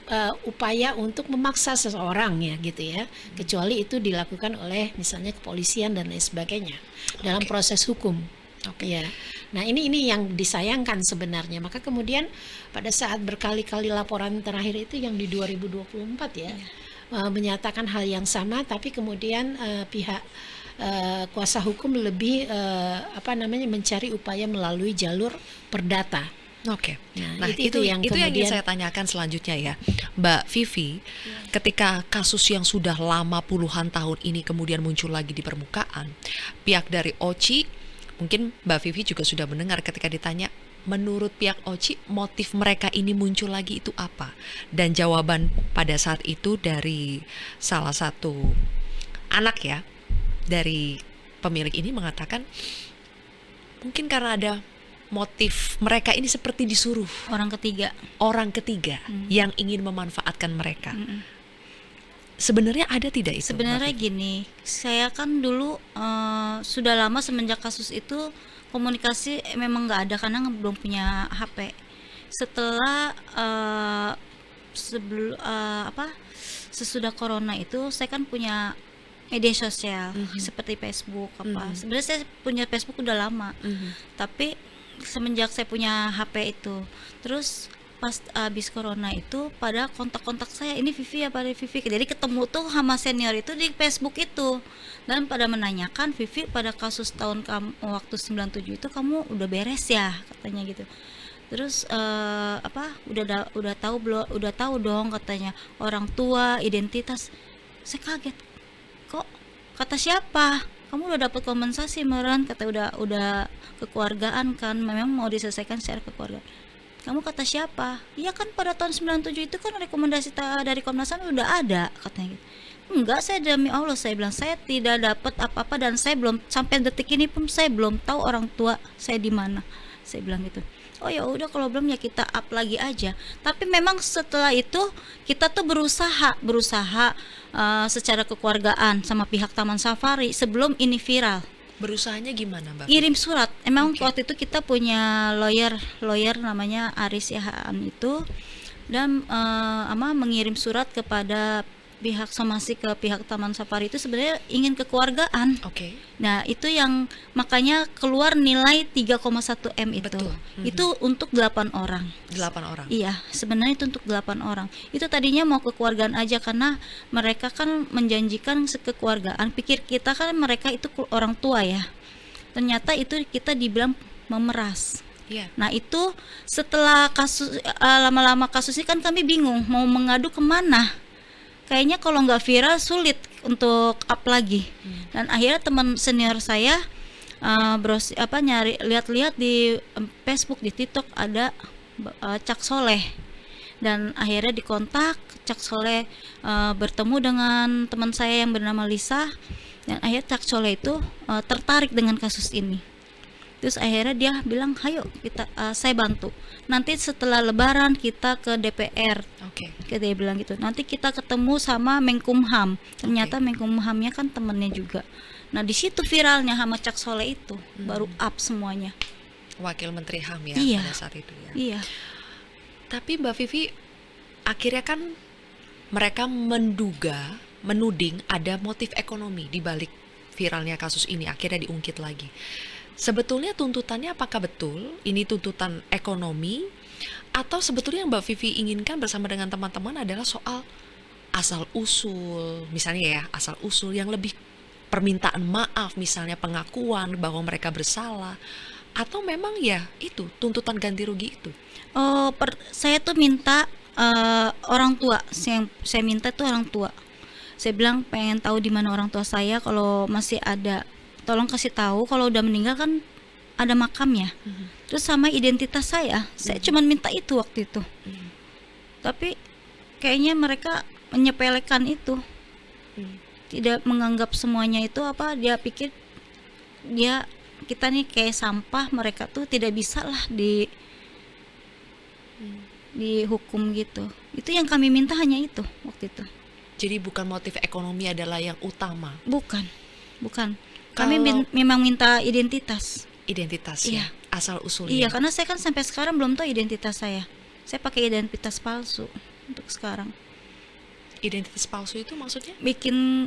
upaya untuk memaksa seseorang ya gitu ya, kecuali itu dilakukan oleh misalnya kepolisian dan lain sebagainya dalam Oke. proses hukum. Ya. Nah, ini yang disayangkan sebenarnya. Maka kemudian pada saat berkali-kali laporan terakhir itu yang di 2024 ya, menyatakan hal yang sama, tapi kemudian pihak kuasa hukum lebih mencari upaya melalui jalur perdata. Oke. Nah, Nah, itu yang itu yang ingin kemudian saya tanyakan selanjutnya ya, Mbak Vivi. Ketika kasus yang sudah lama puluhan tahun ini kemudian muncul lagi di permukaan, pihak dari OCI, mungkin Mbak Vivi juga sudah mendengar ketika ditanya, menurut pihak OCI motif mereka ini muncul lagi itu apa? Dan jawaban pada saat itu dari salah satu anak ya, dari pemilik ini mengatakan, mungkin karena ada motif mereka ini seperti disuruh Orang ketiga. orang ketiga yang ingin memanfaatkan mereka. Mm-mm. Sebenarnya ada tidak itu? Sebenarnya Mbak Vivi? gini, saya kan dulu sudah lama semenjak kasus itu komunikasi memang nggak ada karena belum punya HP. Setelah sesudah corona itu saya kan punya media sosial seperti Facebook apa. Sebenarnya saya punya Facebook udah lama, tapi semenjak saya punya HP itu, terus pas habis corona itu pada kontak-kontak saya, ini Vivi ya, pada Vivi, jadi ketemu tuh sama senior itu di Facebook itu, dan pada menanyakan, Vivi pada kasus tahun kamu waktu 97 itu kamu udah beres ya, katanya gitu. Terus udah tahu belum, udah tahu dong katanya, orang tua, identitas. Saya kaget, kok kata siapa, kamu udah dapat kompensasi meren, kata udah kekeluargaan kan, memang mau diselesaikan secara kekeluargaan. Kamu kata siapa? Iya kan pada tahun 97 itu kan rekomendasi dari Komnas HAM udah ada, katanya gitu. Enggak, saya demi Allah, saya bilang saya tidak dapat apa-apa dan saya belum sampai detik ini pun saya belum tahu orang tua saya di mana. Saya bilang gitu. Oh ya udah, kalau belum ya kita up lagi aja. Tapi memang setelah itu kita tuh berusaha secara kekeluargaan sama pihak Taman Safari sebelum ini viral. Berusahanya gimana, Mbak? Ngirim surat. Emang Oke. waktu itu kita punya lawyer namanya Aris Yahaan itu, dan mengirim surat kepada pihak somasi ke pihak Taman Safari itu sebenarnya ingin kekeluargaan. Oke. Nah, itu yang makanya keluar nilai 3,1 M itu. Betul. Itu untuk 8 orang. 8 orang. Iya, sebenarnya itu untuk 8 orang. Itu tadinya mau kekeluargaan aja karena mereka kan menjanjikan kekeluargaan. Pikir kita kan mereka itu orang tua ya. Ternyata itu kita dibilang memeras. Iya. Nah, itu setelah kasus lama-lama kasusnya kan kami bingung mau mengadu kemana. Kayaknya kalau nggak viral sulit untuk up lagi. Dan akhirnya teman senior saya nyari lihat-lihat di Facebook, di TikTok ada Cak Soleh, dan akhirnya dikontak Cak Soleh, bertemu dengan teman saya yang bernama Lisa, dan akhirnya Cak Soleh itu tertarik dengan kasus ini. Terus akhirnya dia bilang, ayo saya bantu, nanti setelah Lebaran kita ke DPR. Oke. Dia bilang gitu, nanti kita ketemu sama Menkumham. Ternyata Menkumhamnya kan temennya juga. Nah, di situ viralnya sama Cak Soleh itu baru up semuanya. Wakil Menteri HAM ya Iya. pada saat itu ya. Iya. Tapi Mbak Vivi, akhirnya kan mereka menuding ada motif ekonomi di balik viralnya kasus ini, akhirnya diungkit lagi. Sebetulnya tuntutannya apakah betul ini tuntutan ekonomi, atau sebetulnya yang Mbak Vivi inginkan bersama dengan teman-teman adalah soal asal usul, misalnya ya, asal usul yang lebih permintaan maaf, misalnya pengakuan bahwa mereka bersalah, atau memang ya itu tuntutan ganti rugi itu? Saya tuh minta orang tua, saya minta tuh orang tua. Saya bilang pengen tahu di mana orang tua saya, kalau masih ada tolong kasih tahu, kalau udah meninggal kan ada makamnya. Terus sama identitas saya cuma minta itu waktu itu. Tapi kayaknya mereka menyepelekan itu, tidak menganggap semuanya itu dia pikir kita nih kayak sampah, mereka tuh tidak bisa lah dihukum gitu. Itu yang kami minta, hanya itu waktu itu. Jadi bukan motif ekonomi adalah yang utama. Bukan. Kami memang minta identitas. Identitas Iya. ya, asal usulnya. Iya, karena saya kan sampai sekarang belum tahu identitas saya. Saya pakai identitas palsu untuk sekarang. Identitas palsu itu maksudnya? Bikin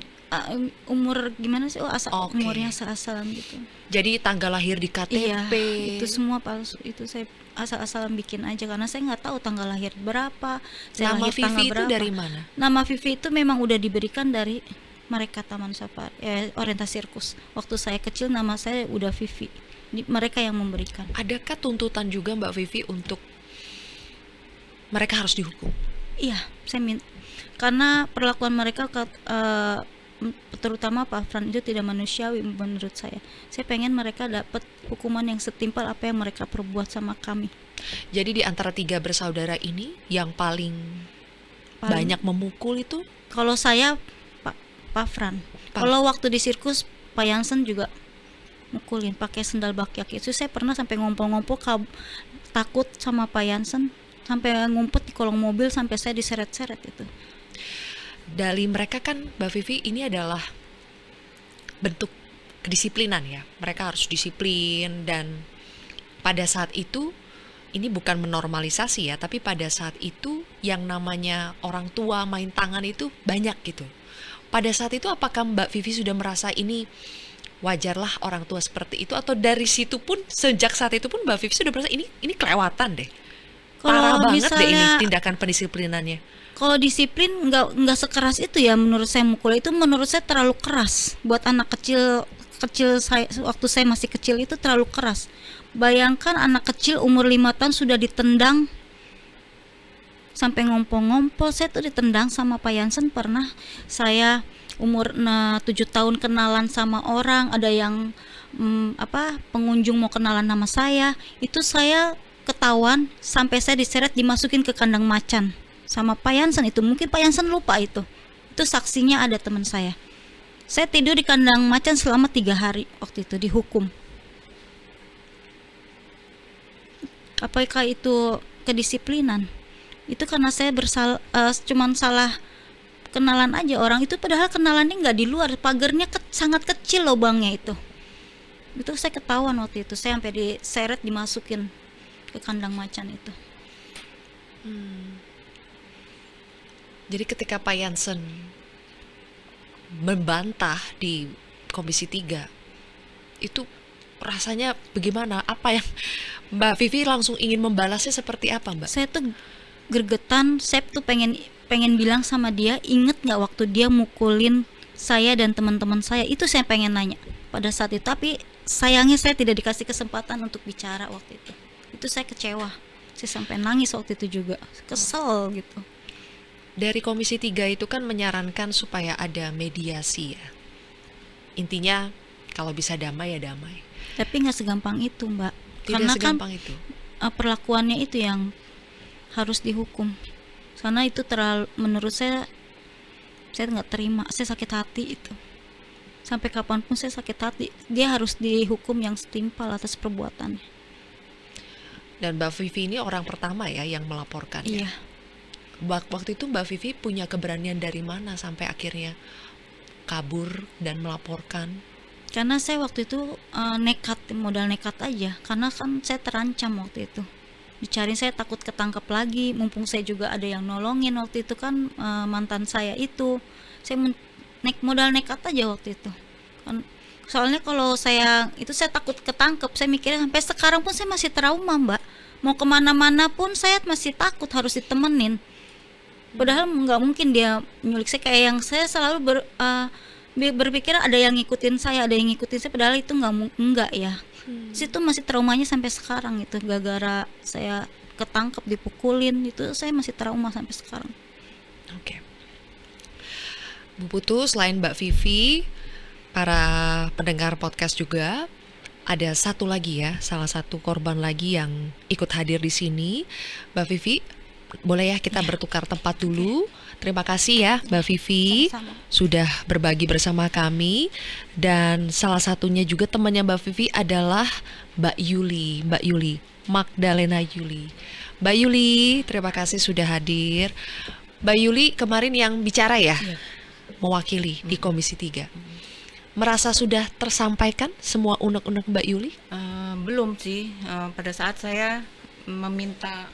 umur gimana sih? Oke. Umurnya asal-asalan gitu. Jadi tanggal lahir di KTP. Iya, itu semua palsu. Itu saya asal-asalan bikin aja karena saya nggak tahu tanggal lahir berapa. Saya Nama lahir tanggal Vivi itu berapa. dari mana? Nama Vivi itu memang udah diberikan dari mereka Taman Safari, orientasi sirkus. Waktu saya kecil nama saya udah Vivi. Mereka yang memberikan. Adakah tuntutan juga Mbak Vivi untuk mereka harus dihukum? Iya, saya minta karena perlakuan mereka terutama Pak Fran itu tidak manusiawi menurut saya. Saya pengen mereka dapat hukuman yang setimpal apa yang mereka perbuat sama kami. Jadi di antara 3 bersaudara ini yang paling banyak memukul itu Kalau saya Pak Fran. Kalau waktu di sirkus Pak Yansen juga mukulin pakai sendal bakyak. Itu saya pernah sampai ngompol-ngompol takut sama Pak Yansen, sampai ngumpet di kolong mobil sampai saya diseret-seret itu. dari mereka kan Mbak Vivi ini adalah bentuk kedisiplinan ya. Mereka harus disiplin dan pada saat itu ini bukan menormalisasi ya, tapi pada saat itu yang namanya orang tua main tangan itu banyak gitu. Pada saat itu apakah Mbak Vivi sudah merasa ini wajarlah orang tua seperti itu, atau dari situ pun sejak saat itu pun Mbak Vivi sudah merasa ini kelewatan deh. Parah banget deh ini tindakan pendisiplinannya. Kalau disiplin nggak sekeras itu ya menurut saya, mukul itu menurut saya terlalu keras buat anak kecil saya waktu saya masih kecil itu terlalu keras. Bayangkan anak kecil umur 5 tahun sudah ditendang sampai ngompol-ngompol. Saya tuh ditendang sama Pak Yansen pernah. Saya umur 7 tahun kenalan sama orang, ada yang pengunjung mau kenalan nama saya, itu saya ketahuan sampai saya diseret dimasukin ke kandang macan sama Pak Yansen. Itu mungkin Pak Yansen lupa itu saksinya ada teman saya tidur di kandang macan selama 3 hari waktu itu dihukum. Apakah itu kedisiplinan? Itu karena saya cuman salah kenalan aja orang itu, padahal kenalannya nggak di luar, pagernya sangat kecil lubangnya itu saya ketahuan waktu itu, saya sampai diseret dimasukin ke kandang macan itu. Jadi ketika Pak Yansen membantah di Komisi 3 itu rasanya bagaimana? Apa yang Mbak Vivi langsung ingin membalasnya seperti apa, Mbak? Saya tuh gergetan, saya tuh pengen bilang sama dia, inget nggak waktu dia mukulin saya dan teman-teman saya? Itu saya pengen nanya pada saat itu, tapi sayangnya saya tidak dikasih kesempatan untuk bicara waktu itu. Itu saya kecewa, saya sampai nangis waktu itu juga, kesel gitu. Dari Komisi 3 itu kan menyarankan supaya ada mediasi ya. Intinya kalau bisa damai ya damai. Tapi nggak segampang itu, Mbak. Tidak Karena segampang itu. Perlakuannya itu yang harus dihukum. Karena itu terlalu, menurut saya nggak terima, saya sakit hati itu. Sampai kapanpun saya sakit hati, dia harus dihukum yang setimpal atas perbuatannya. Dan Mbak Vivi ini orang pertama ya yang melaporkan. Iya. Ya? Waktu itu Mbak Vivi punya keberanian dari mana sampai akhirnya kabur dan melaporkan? Karena saya waktu itu modal nekat aja, karena kan saya terancam waktu itu. Dicariin, saya takut ketangkep lagi, mumpung saya juga ada yang nolongin waktu itu kan, mantan saya itu. Saya modal nekat aja waktu itu. Soalnya kalau saya takut ketangkep, saya mikirnya sampai sekarang pun saya masih trauma, Mbak. Mau kemana-mana pun saya masih takut, harus ditemenin. Padahal nggak mungkin dia nyulik saya, kayak yang saya selalu berpikir ada yang ngikutin saya, padahal itu nggak ya. Situ masih traumanya sampai sekarang itu, gara-gara saya ketangkep dipukulin, itu saya masih trauma sampai sekarang. Oke. Bu Putu, selain Mbak Vivi, para pendengar podcast juga ada satu lagi ya, salah satu korban lagi yang ikut hadir di sini. Mbak Vivi, boleh ya kita bertukar tempat dulu. Terima kasih ya Mbak Vivi. Sama-sama. Sudah berbagi bersama kami. Dan salah satunya juga temannya Mbak Vivi adalah Mbak Yuli Magdalena Yuli. Mbak Yuli, terima kasih sudah hadir. Mbak Yuli kemarin yang bicara ya, mewakili di Komisi 3. Merasa sudah tersampaikan semua unek-unek Mbak Yuli? Belum sih, pada saat saya meminta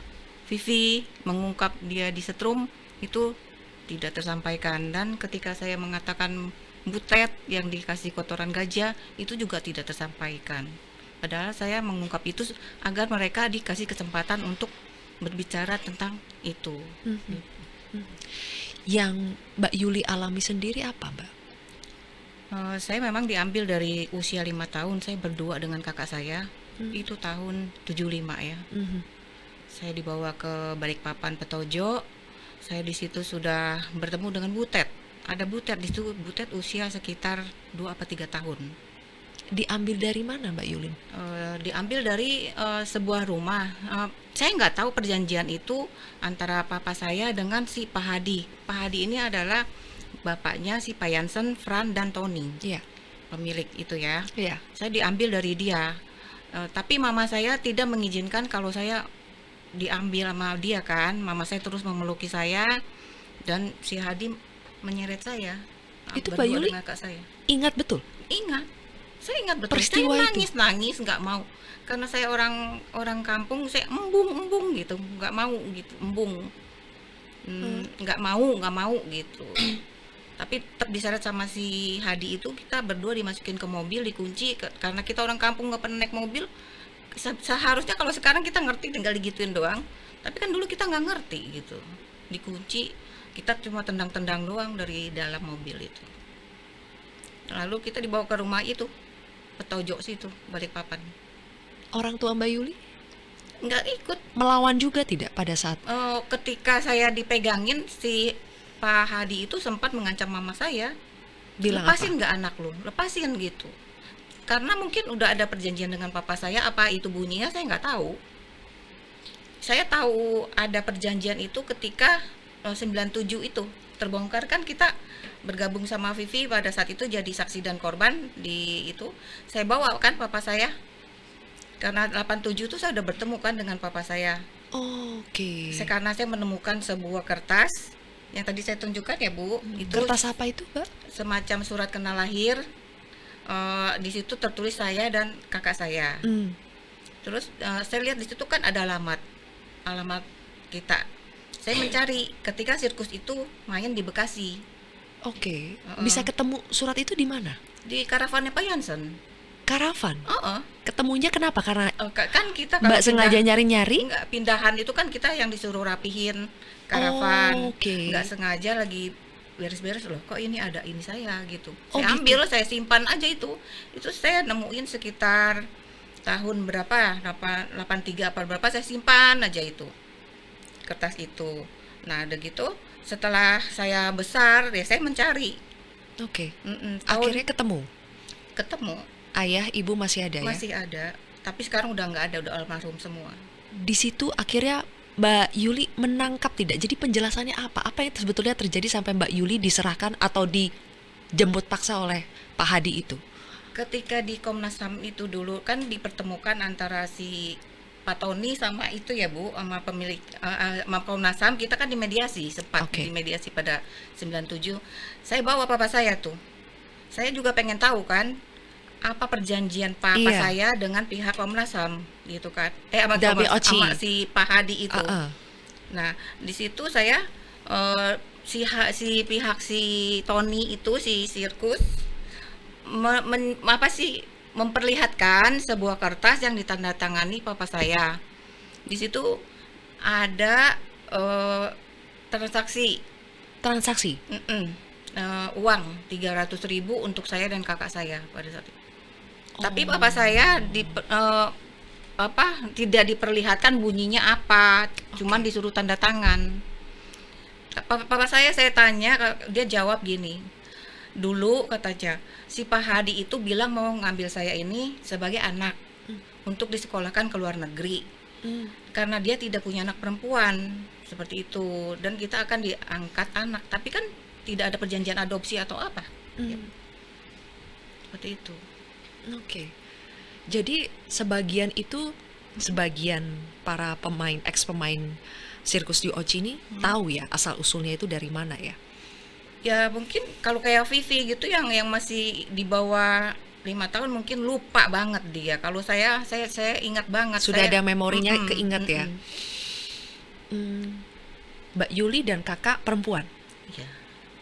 Vivi mengungkap dia disetrum itu tidak tersampaikan, dan ketika saya mengatakan butet yang dikasih kotoran gajah itu juga tidak tersampaikan. Padahal saya mengungkap itu agar mereka dikasih kesempatan untuk berbicara tentang itu. Mhm. Yang Mbak Yuli alami sendiri apa, Mbak? Saya memang diambil dari usia 5 tahun, saya berdua dengan kakak saya, Hmm. itu tahun 75 ya. Mhm. Saya dibawa ke Balikpapan Petojo, saya di situ sudah bertemu dengan butet. Ada butet di situ, butet usia sekitar 2 apa 3 tahun. Diambil dari mana, Mbak Yulin? Diambil dari sebuah rumah. Saya nggak tahu perjanjian itu antara papa saya dengan si Pak Hadi. Pak Hadi ini adalah bapaknya si Pak Jansen, Fran, dan Tony, Iya. pemilik itu ya. Iya. Saya diambil dari dia. Tapi mama saya tidak mengizinkan kalau saya diambil sama dia kan. Mama saya terus memeluki saya dan si Hadi menyeret saya. Itu berdua Mbak Yuli dengan kakak saya. ingat betul Ingat, saya ingat betul. peristiwa Saya itu? nangis nggak mau, karena saya orang kampung, saya embung gitu, nggak mau gitu, embung. Nggak mau gitu. Tapi tetap diseret sama si Hadi itu, kita berdua dimasukin ke mobil, dikunci, karena kita orang kampung nggak pernah naik mobil. Seharusnya kalau sekarang kita ngerti tinggal digituin doang, tapi kan dulu kita nggak ngerti gitu. Dikunci, kita cuma tendang-tendang doang dari dalam mobil itu. Lalu kita dibawa ke rumah itu, Petojo situ, Balikpapan. Orang tua Mbak Yuli Nggak ikut. melawan juga tidak pada saat Ketika saya dipegangin, si Pak Hadi itu sempat mengancam mama saya, bilang lepasin apa? nggak anak lu, lepasin gitu. Karena mungkin udah ada perjanjian dengan papa saya, apa itu bunyinya saya nggak tahu. Saya tahu ada perjanjian itu ketika 97 itu terbongkar kan, kita bergabung sama Vivi pada saat itu jadi saksi dan korban di itu. Saya bawa kan papa saya, karena 87 itu saya udah bertemu kan dengan papa saya. Oke. Karena saya menemukan sebuah kertas yang tadi saya tunjukkan ya Bu, itu Kertas apa itu, Mbak? semacam surat kenal lahir. Di situ tertulis saya dan kakak saya. Terus saya lihat di situ kan ada alamat kita. Saya mencari ketika sirkus itu main di Bekasi, Oke. Bisa ketemu surat itu di mana? di karavannya Pak Jansen. Karavan. Heeh. Ketemunya kenapa? Karena Kan kita kalau Mbak sengaja pindah- nyari-nyari? Enggak, pindahan itu kan kita yang disuruh rapihin karavan. Oh, oke. Nggak sengaja lagi beres-beres, loh kok ini ada ini saya gitu. Oh, Saya gitu. ambil, saya simpan aja itu. Itu saya nemuin sekitar tahun berapa? 83 apa berapa, saya simpan aja itu. Kertas itu. Nah, udah gitu setelah saya besar ya saya mencari. Oke. Tahun Akhirnya ketemu. ketemu, Ayah, ibu masih ada ya? masih ada. Tapi sekarang udah nggak ada, udah almarhum semua. Di situ akhirnya Mbak Yuli menangkap tidak? Jadi penjelasannya apa? Apa yang sebetulnya terjadi sampai Mbak Yuli diserahkan atau dijemput paksa oleh Pak Hadi itu? Ketika di Komnas HAM itu dulu kan dipertemukan antara si Pak Tony sama itu ya Bu, sama pemilik sama Komnas HAM, kita kan dimediasi, sempat Oke. dimediasi pada 97. Saya bawa papa saya tuh. Saya juga pengen tahu kan apa perjanjian papa Iya. saya dengan pihak Komnas HAM gitu kan. Sama, Dabe sama, Oci. sama si Pak Hadi itu. Ah, ah. Nah, di situ saya si pihak si Tony itu, si sirkus memperlihatkan sebuah kertas yang ditandatangani papa saya. Di situ ada transaksi Transaksi. uang 300.000 untuk saya dan kakak saya pada saat itu. Tapi papa saya tidak diperlihatkan bunyinya apa, cuman disuruh tanda tangan. Papa saya tanya, dia jawab gini. Dulu katanya, si Pak Hadi itu bilang mau ngambil saya ini sebagai anak untuk disekolahkan ke luar negeri. Karena dia tidak punya anak perempuan, seperti itu. Dan kita akan diangkat anak, tapi kan tidak ada perjanjian adopsi atau apa. Ya, seperti itu. Oke. Jadi sebagian para ex pemain sirkus di Oci ini tahu ya asal usulnya itu dari mana ya? Ya mungkin kalau kayak Vivi gitu yang masih di bawah 5 tahun mungkin lupa banget dia. Kalau saya ingat banget. Sudah Saya, ada memorinya mm-mm, keinget ya. mm-mm. Hmm, Mbak Yuli dan kakak perempuan. Iya,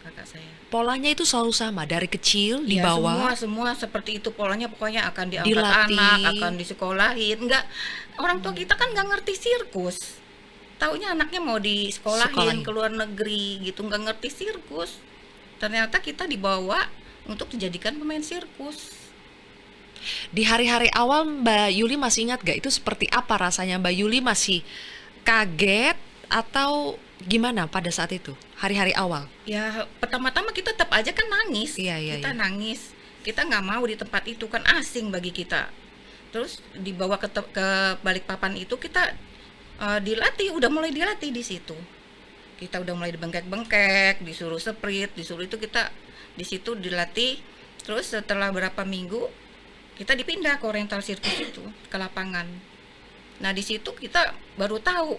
kakak saya. Polanya itu selalu sama dari kecil Ya, dibawa. semua seperti itu polanya, pokoknya akan diangkat Dilatih. anak, akan disekolahin. Enggak, orang tua kita kan nggak ngerti sirkus. Taunya anaknya mau Sekolahin. disekolahin ke luar negeri gitu, nggak ngerti sirkus. Ternyata kita dibawa untuk dijadikan pemain sirkus. Di hari-hari awal Mbak Yuli masih ingat gak itu seperti apa rasanya? Mbak Yuli masih kaget atau gimana pada saat itu? Hari-hari awal. Ya pertama-tama kita tetap aja kan nangis. Iya, Kita iya. nangis. Kita nggak mau di tempat itu, kan asing bagi kita. Terus dibawa ke Balikpapan itu kita dilatih, udah mulai dilatih di situ. Kita udah mulai dibengkek-bengkek, disuruh sprint, disuruh itu, kita di situ dilatih. Terus setelah berapa minggu kita dipindah ke Oriental Circus itu, ke lapangan. Nah di situ kita baru tahu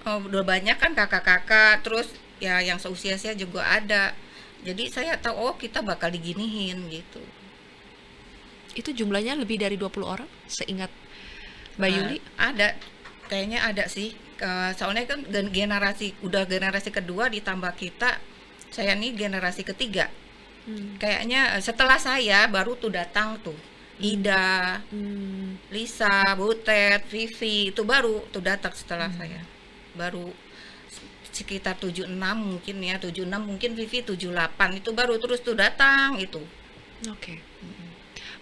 udah banyak kan kakak-kakak, terus ya yang seusia saya juga ada. Jadi saya tahu, oh kita bakal diginiin gitu. Itu jumlahnya lebih dari 20 orang seingat Mbak Yuli. Ada, kayaknya ada sih. Soalnya kan generasi kedua ditambah kita, saya nih generasi ketiga. Kayaknya setelah saya baru tuh datang tuh Ida, Lisa, Butet, Vivi, itu baru tuh datang setelah saya. Baru sekitar 76 mungkin ya, 76 mungkin, Vivi 78, itu baru terus tuh datang itu. Oke.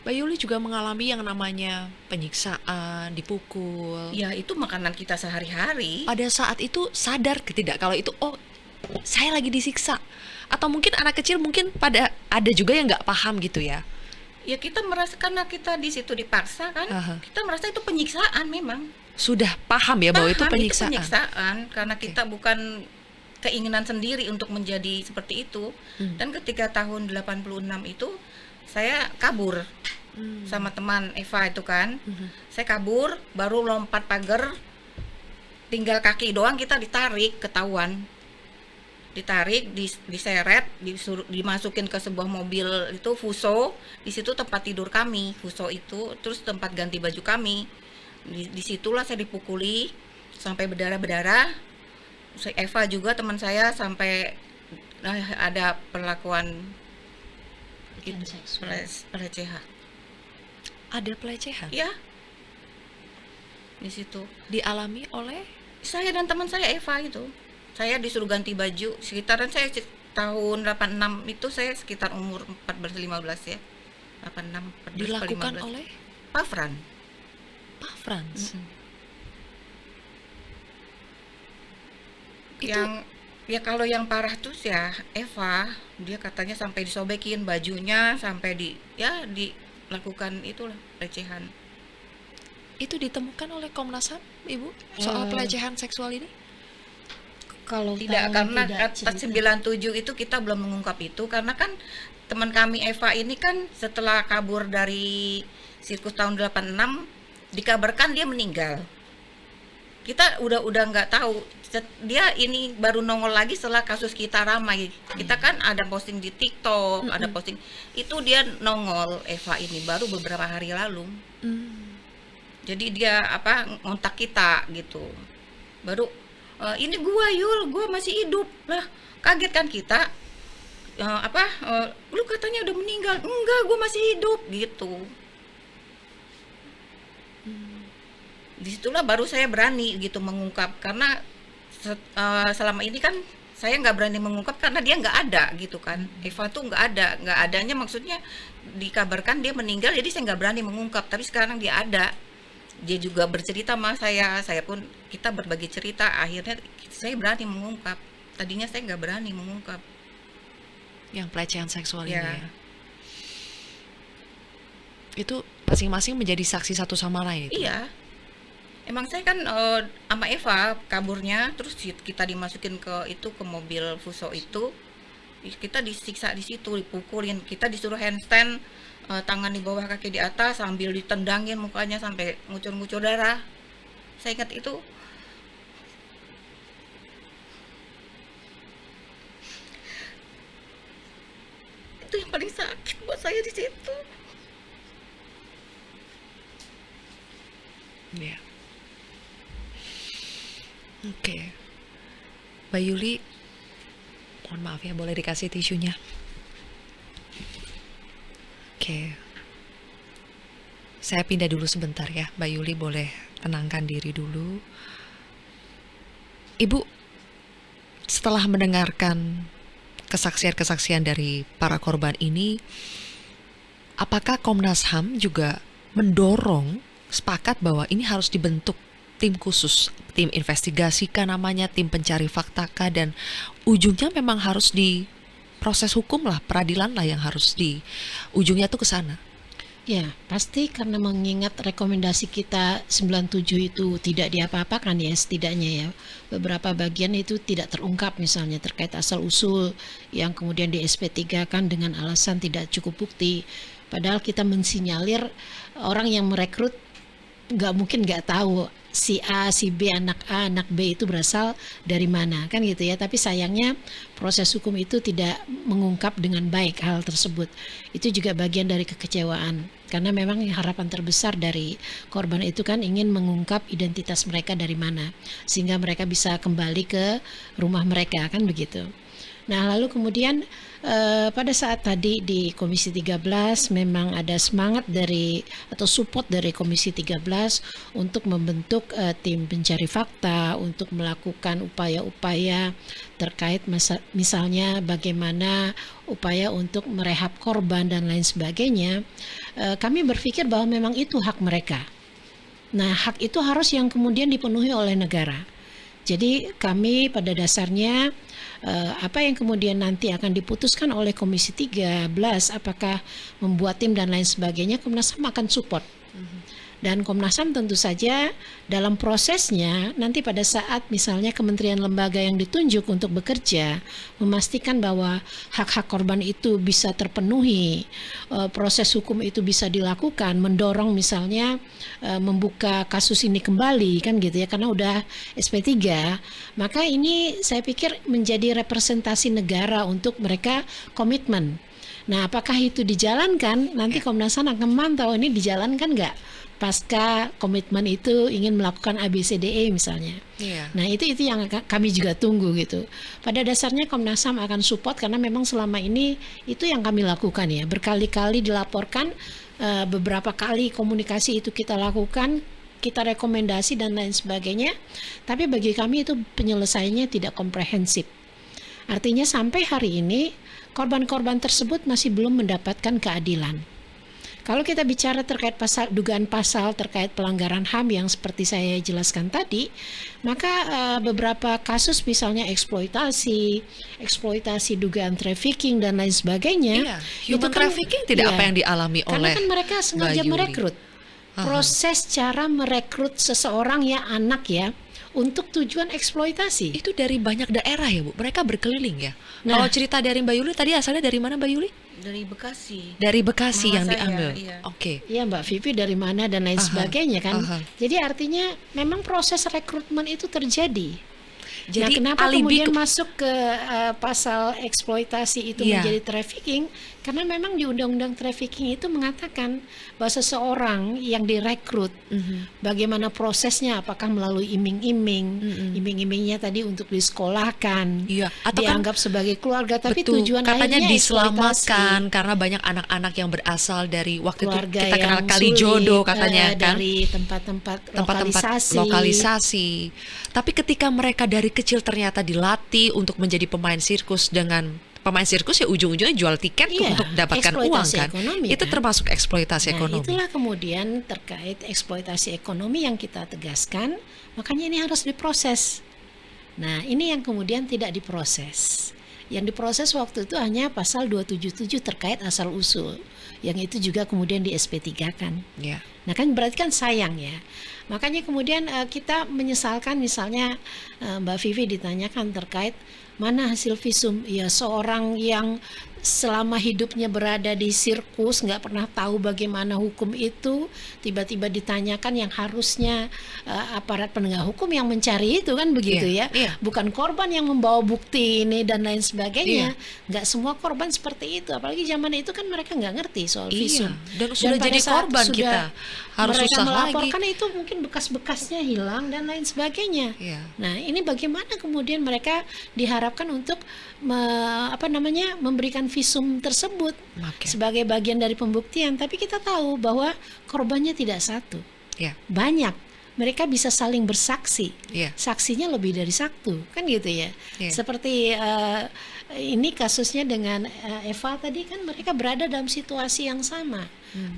Mbak Yuli juga mengalami yang namanya penyiksaan, dipukul. Ya itu makanan kita sehari-hari. Pada saat itu sadar tidak kalau itu, oh saya lagi disiksa? Atau mungkin anak kecil mungkin ada juga yang nggak paham gitu ya? Ya kita merasa, karena kita di situ dipaksa kan, Aha. kita merasa itu penyiksaan memang. Sudah paham ya bahwa itu Paham, penyiksaan. penyiksaan, karena kita bukan keinginan sendiri untuk menjadi seperti itu. Dan ketika tahun 86 itu saya kabur sama teman Eva itu kan. Saya kabur, baru lompat pagar, tinggal kaki doang kita ditarik, ketahuan. Ditarik, diseret, dimasukin ke sebuah mobil itu Fuso. Di situ tempat tidur kami, Fuso itu, terus tempat ganti baju kami. Disitulah saya dipukuli sampai berdarah-berdarah. Eva juga teman saya sampai ada perlakuan itu, pelecehan. Ada pelecehan Ya, di situ. dialami oleh Saya dan teman saya Eva itu. Saya disuruh ganti baju sekitaran saya tahun 86 itu, saya sekitar umur 14-15 ya. 86 14 dilakukan 15. oleh Pak Fran. Pak Frans. Itu Yang ya kalau yang parah tuh ya Eva, dia katanya sampai disobekin bajunya, sampai dilakukan itulah pelecehan. itu ditemukan oleh Komnas HAM, Ibu, soal pelecehan seksual ini? Kalau Tidak, tahun karena tidak kata cerita. 97 itu kita belum mengungkap itu, karena kan teman kami Eva ini kan setelah kabur dari sirkus tahun 86 dikabarkan dia meninggal. Kita udah nggak tahu. Dia ini baru nongol lagi setelah kasus kita ramai. Kita kan ada posting di TikTok, ada posting. Itu dia nongol, Eva ini baru beberapa hari lalu. Jadi dia ngontak kita gitu. Baru ini gua masih hidup. Lah, kaget kan kita. Lu katanya udah meninggal. Enggak, gua masih hidup gitu. Disitulah baru saya berani gitu mengungkap, karena selama ini kan saya nggak berani mengungkap karena dia nggak ada gitu kan. Eva tuh nggak adanya, maksudnya dikabarkan dia meninggal, jadi saya nggak berani mengungkap. Tapi sekarang dia ada, dia juga bercerita sama saya pun, kita berbagi cerita, akhirnya saya berani mengungkap. Tadinya saya nggak berani mengungkap. Yang pelecehan seksual ini Ya. ya. Itu masing-masing menjadi saksi satu sama lain itu. Iya. Emang saya kan sama Eva kaburnya, terus kita dimasukin ke mobil Fuso itu, kita disiksa di situ, dipukulin, kita disuruh handstand, tangan di bawah kaki di atas, sambil ditendangin mukanya sampai ngucur-ngucur darah. Saya ingat itu. Itu yang paling sakit buat saya di situ. Ya. Oke. Mbak Yuli, mohon maaf ya, boleh dikasih tisunya? Oke. Saya pindah dulu sebentar ya, Mbak Yuli boleh tenangkan diri dulu. Ibu, setelah mendengarkan kesaksian-kesaksian dari para korban ini, apakah Komnas HAM juga mendorong sepakat bahwa ini harus dibentuk tim khusus, tim investigasi kah namanya, tim pencari fakta kah, dan ujungnya memang harus di proses hukum lah, peradilan lah yang harus di ujungnya tuh ke sana? Ya, pasti karena mengingat rekomendasi kita 97 itu tidak diapa-apakan ya, setidaknya ya. Beberapa bagian itu tidak terungkap, misalnya terkait asal-usul yang kemudian di SP3 kan dengan alasan tidak cukup bukti. Padahal kita mensinyalir orang yang merekrut nggak mungkin nggak tahu si A, si B, anak A, anak B itu berasal dari mana, kan gitu ya. Tapi sayangnya proses hukum itu tidak mengungkap dengan baik hal tersebut. Itu juga bagian dari kekecewaan, karena memang harapan terbesar dari korban itu kan ingin mengungkap identitas mereka dari mana, sehingga mereka bisa kembali ke rumah mereka, kan begitu. Nah, lalu kemudian pada saat tadi di Komisi 13 memang ada semangat dari atau support dari Komisi 13 untuk membentuk tim pencari fakta untuk melakukan upaya-upaya terkait misalnya bagaimana upaya untuk merehab korban dan lain sebagainya. Kami berpikir bahwa memang itu hak mereka. Nah, hak itu harus yang kemudian dipenuhi oleh negara. Jadi kami pada dasarnya apa yang kemudian nanti akan diputuskan oleh Komisi 13, apakah membuat tim dan lain sebagainya, Komnas HAM akan support. Dan Komnas HAM tentu saja dalam prosesnya nanti pada saat misalnya kementerian lembaga yang ditunjuk untuk bekerja memastikan bahwa hak-hak korban itu bisa terpenuhi, proses hukum itu bisa dilakukan, mendorong misalnya membuka kasus ini kembali, kan gitu ya, karena udah SP3, maka ini saya pikir menjadi representasi negara untuk mereka komitmen. Nah, apakah itu dijalankan? Nanti Komnas HAM akan memantau ini dijalankan nggak pasca komitmen itu ingin melakukan ABCDE misalnya. Nah, itu yang kami juga tunggu gitu. Pada dasarnya Komnas HAM akan support karena memang selama ini itu yang kami lakukan ya. Berkali-kali dilaporkan, beberapa kali komunikasi itu kita lakukan, kita rekomendasi dan lain sebagainya. Tapi bagi kami itu penyelesaiannya tidak komprehensif. Artinya sampai hari ini korban-korban tersebut masih belum mendapatkan keadilan. Kalau kita bicara terkait dugaan pasal terkait pelanggaran HAM yang seperti saya jelaskan tadi, maka beberapa kasus misalnya eksploitasi dugaan trafficking dan lain sebagainya. Iya, human trafficking tidak apa yang dialami oleh karena kan mereka sengaja merekrut. Proses cara merekrut seseorang ya, anak ya, untuk tujuan eksploitasi. Itu dari banyak daerah ya Bu, mereka berkeliling ya. Nah, kalau cerita dari Mbak Yuli tadi asalnya dari mana Mbak Yuli? Dari Bekasi. Dari Bekasi Mama yang saya, diambil. iya. Oke. Iya, Mbak Vivi dari mana dan lain sebagainya kan. Jadi artinya memang proses rekrutmen itu terjadi. Jadi kenapa alibi kemudian masuk ke pasal eksploitasi itu menjadi trafficking? Karena memang di Undang-Undang Trafficking itu mengatakan bahwa seseorang yang direkrut, bagaimana prosesnya, apakah melalui iming-iming, iming-imingnya tadi untuk disekolahkan, atau dianggap sebagai keluarga, tapi betul, tujuan katanya akhirnya diselamatkan karena banyak anak-anak yang berasal dari waktu keluarga itu kita kenal yang Kalijodo sulit, katanya kan, dari tempat-tempat lokalisasi. Tapi ketika mereka dari kecil ternyata dilatih untuk menjadi pemain sirkus, dengan pemain sirkus ya ujung-ujungnya jual tiket untuk dapatkan uang kan. Itu termasuk eksploitasi ekonomi. Itulah kemudian terkait eksploitasi ekonomi yang kita tegaskan, makanya ini harus diproses. Nah, ini yang kemudian tidak diproses. Yang diproses waktu itu hanya pasal 277 terkait asal usul, yang itu juga kemudian di SP3 kan. Nah kan berarti kan sayang ya. Makanya kemudian kita menyesalkan misalnya Mbak Vivi ditanyakan terkait mana hasil visum ya seorang yang selama hidupnya berada di sirkus, nggak pernah tahu bagaimana hukum itu, tiba-tiba ditanyakan yang harusnya aparat penegak hukum yang mencari itu kan begitu Iya, ya, iya. bukan korban yang membawa bukti ini dan lain sebagainya. Iya. Nggak semua korban seperti itu, apalagi zaman itu kan mereka nggak ngerti soal Iya, visum. dan sudah pada jadi saat korban sudah kita harus mereka susah melaporkan lagi. itu mungkin bekas-bekasnya hilang dan lain sebagainya. Iya. Nah, ini bagaimana kemudian mereka diharapkan untuk memberikan visum tersebut Oke. sebagai bagian dari pembuktian, tapi kita tahu bahwa korbannya tidak satu, Iya. banyak. Mereka bisa saling bersaksi, Iya. saksinya lebih dari satu, kan gitu ya. Iya. Seperti ini kasusnya dengan Eva tadi kan, mereka berada dalam situasi yang sama,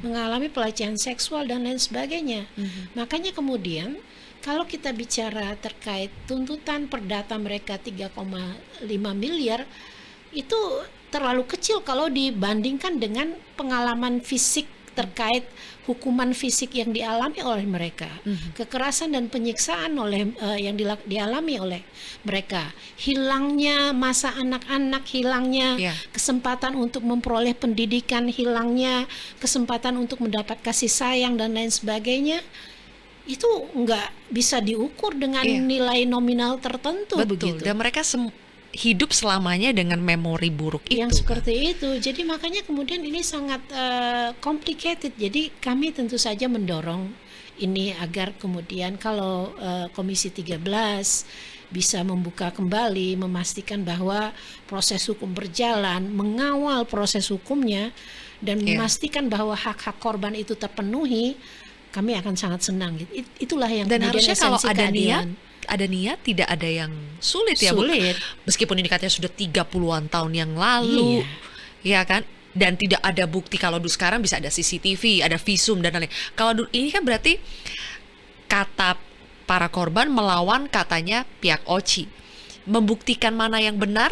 mengalami pelecehan seksual dan lain sebagainya. Makanya kemudian kalau kita bicara terkait tuntutan perdata mereka 3,5 miliar, itu terlalu kecil kalau dibandingkan dengan pengalaman fisik terkait hukuman fisik yang dialami oleh mereka, kekerasan dan penyiksaan yang dialami oleh mereka, hilangnya masa anak-anak, hilangnya Iya. kesempatan untuk memperoleh pendidikan, hilangnya kesempatan untuk mendapat kasih sayang dan lain sebagainya, itu nggak bisa diukur dengan Iya. nilai nominal tertentu. Betul. Begitu. Dan mereka hidup selamanya dengan memori buruk Yang itu. seperti itu. Jadi makanya kemudian ini sangat complicated. Jadi kami tentu saja mendorong ini agar kemudian kalau Komisi 13 bisa membuka kembali, memastikan bahwa proses hukum berjalan, mengawal proses hukumnya, dan Iya. memastikan bahwa hak-hak korban itu terpenuhi, kami akan sangat senang. Itulah yang Dan kemudian harusnya kalau esensi ada keadilan. niat tidak ada yang sulit ya, Bu. Sulit. Meskipun ini katanya sudah 30-an tahun yang lalu. Iya. Ya kan? Dan tidak ada bukti. Kalau dulu sekarang bisa ada CCTV, ada visum dan lain-lain. Kalau dulu ini kan berarti kata para korban melawan katanya pihak OCI. Membuktikan mana yang benar,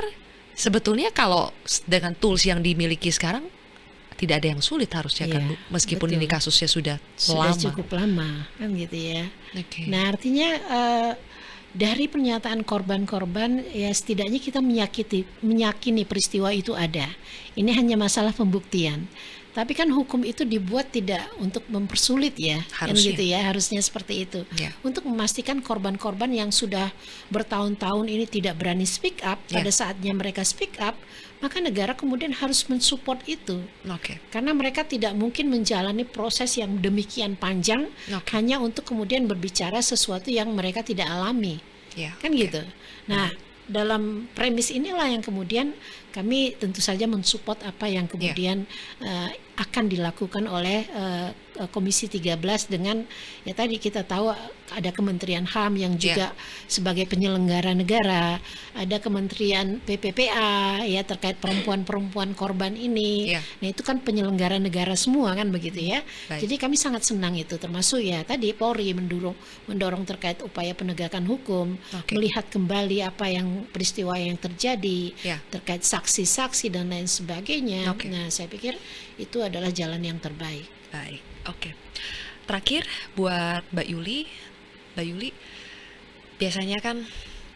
sebetulnya kalau dengan tools yang dimiliki sekarang tidak ada yang sulit harusnya kan, Iya, Bu. Meskipun betul. ini kasusnya sudah Sudah lama. cukup lama kan gitu ya. Oke. Nah, artinya dari pernyataan korban-korban ya setidaknya kita meyakini peristiwa itu ada. Ini hanya masalah pembuktian. Tapi kan hukum itu dibuat tidak untuk mempersulit ya, kan Harusnya. gitu ya, harusnya seperti itu. Ya. Untuk memastikan korban-korban yang sudah bertahun-tahun ini tidak berani speak up, Ya. pada saatnya mereka speak up, maka negara kemudian harus mensupport itu. Oke. Karena mereka tidak mungkin menjalani proses yang demikian panjang Oke. hanya untuk kemudian berbicara sesuatu yang mereka tidak alami, Ya. kan gitu. Nah, dalam premis inilah yang kemudian kami tentu saja mensupport apa yang kemudian akan dilakukan oleh Komisi 13 dengan ya tadi kita tahu ada Kementerian HAM yang juga sebagai penyelenggara negara, ada Kementerian PPPA ya terkait perempuan-perempuan korban ini. Ya. Nah, itu kan penyelenggara negara semua kan begitu ya. Baik. Jadi kami sangat senang itu, termasuk ya tadi Polri mendorong terkait upaya penegakan hukum, Oke. melihat kembali apa yang peristiwa yang terjadi, Ya. terkait saksi-saksi dan lain sebagainya. Oke. Nah, saya pikir itu adalah jalan yang terbaik. Baik, oke. Terakhir buat Mbak Yuli. Mbak Yuli, biasanya kan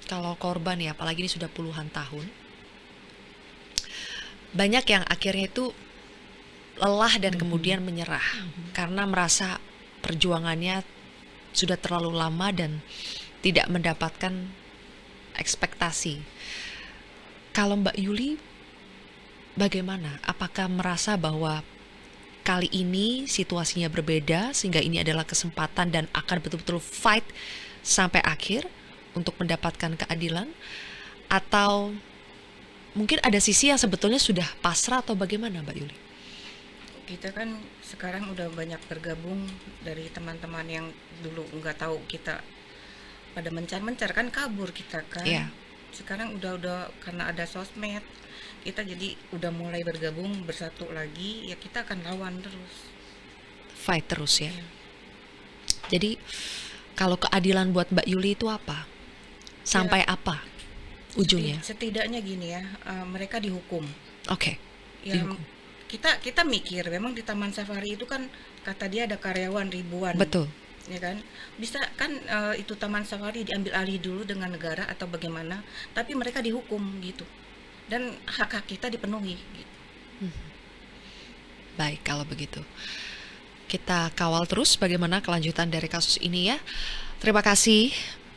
kalau korban ya, apalagi ini sudah puluhan tahun, banyak yang akhirnya itu lelah dan kemudian menyerah karena merasa perjuangannya sudah terlalu lama dan tidak mendapatkan ekspektasi. Kalau Mbak Yuli, bagaimana? Apakah merasa bahwa kali ini situasinya berbeda sehingga ini adalah kesempatan dan akan betul-betul fight sampai akhir untuk mendapatkan keadilan? Atau mungkin ada sisi yang sebetulnya sudah pasrah atau bagaimana, Mbak Yuli? Kita kan sekarang udah banyak bergabung dari teman-teman yang dulu nggak tahu kita pada mencar-mencar kan, kabur kita kan. Iya. Sekarang udah karena ada sosmed, kita jadi udah mulai bergabung bersatu lagi, ya kita akan lawan terus. Fight terus ya. Iya. Jadi kalau keadilan buat Mbak Yuli itu apa? Sampai apa ujungnya? Setidaknya gini ya, mereka dihukum. Oke. Ya, Dihukum. kita mikir memang di Taman Safari itu kan kata dia ada karyawan ribuan. Betul. Ya kan, bisa kan itu Taman Safari diambil alih dulu dengan negara atau bagaimana, tapi mereka dihukum gitu, dan hak-hak kita dipenuhi gitu. Baik, kalau begitu. Kita kawal terus bagaimana kelanjutan dari kasus ini ya. Terima kasih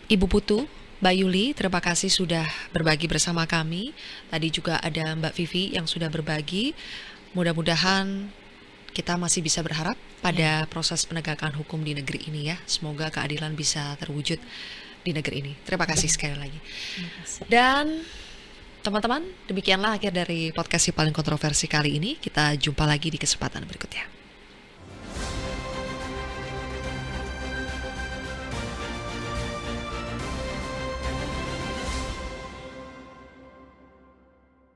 Ibu Putu, Mbak Yuli, terima kasih sudah berbagi bersama kami. Tadi juga ada Mbak Vivi yang sudah berbagi. Mudah-mudahan kita masih bisa berharap pada proses penegakan hukum di negeri ini ya. Semoga keadilan bisa terwujud di negeri ini. Terima kasih sekali lagi. Dan teman-teman, demikianlah akhir dari podcast Si Paling Kontroversi kali ini. Kita jumpa lagi di kesempatan berikutnya.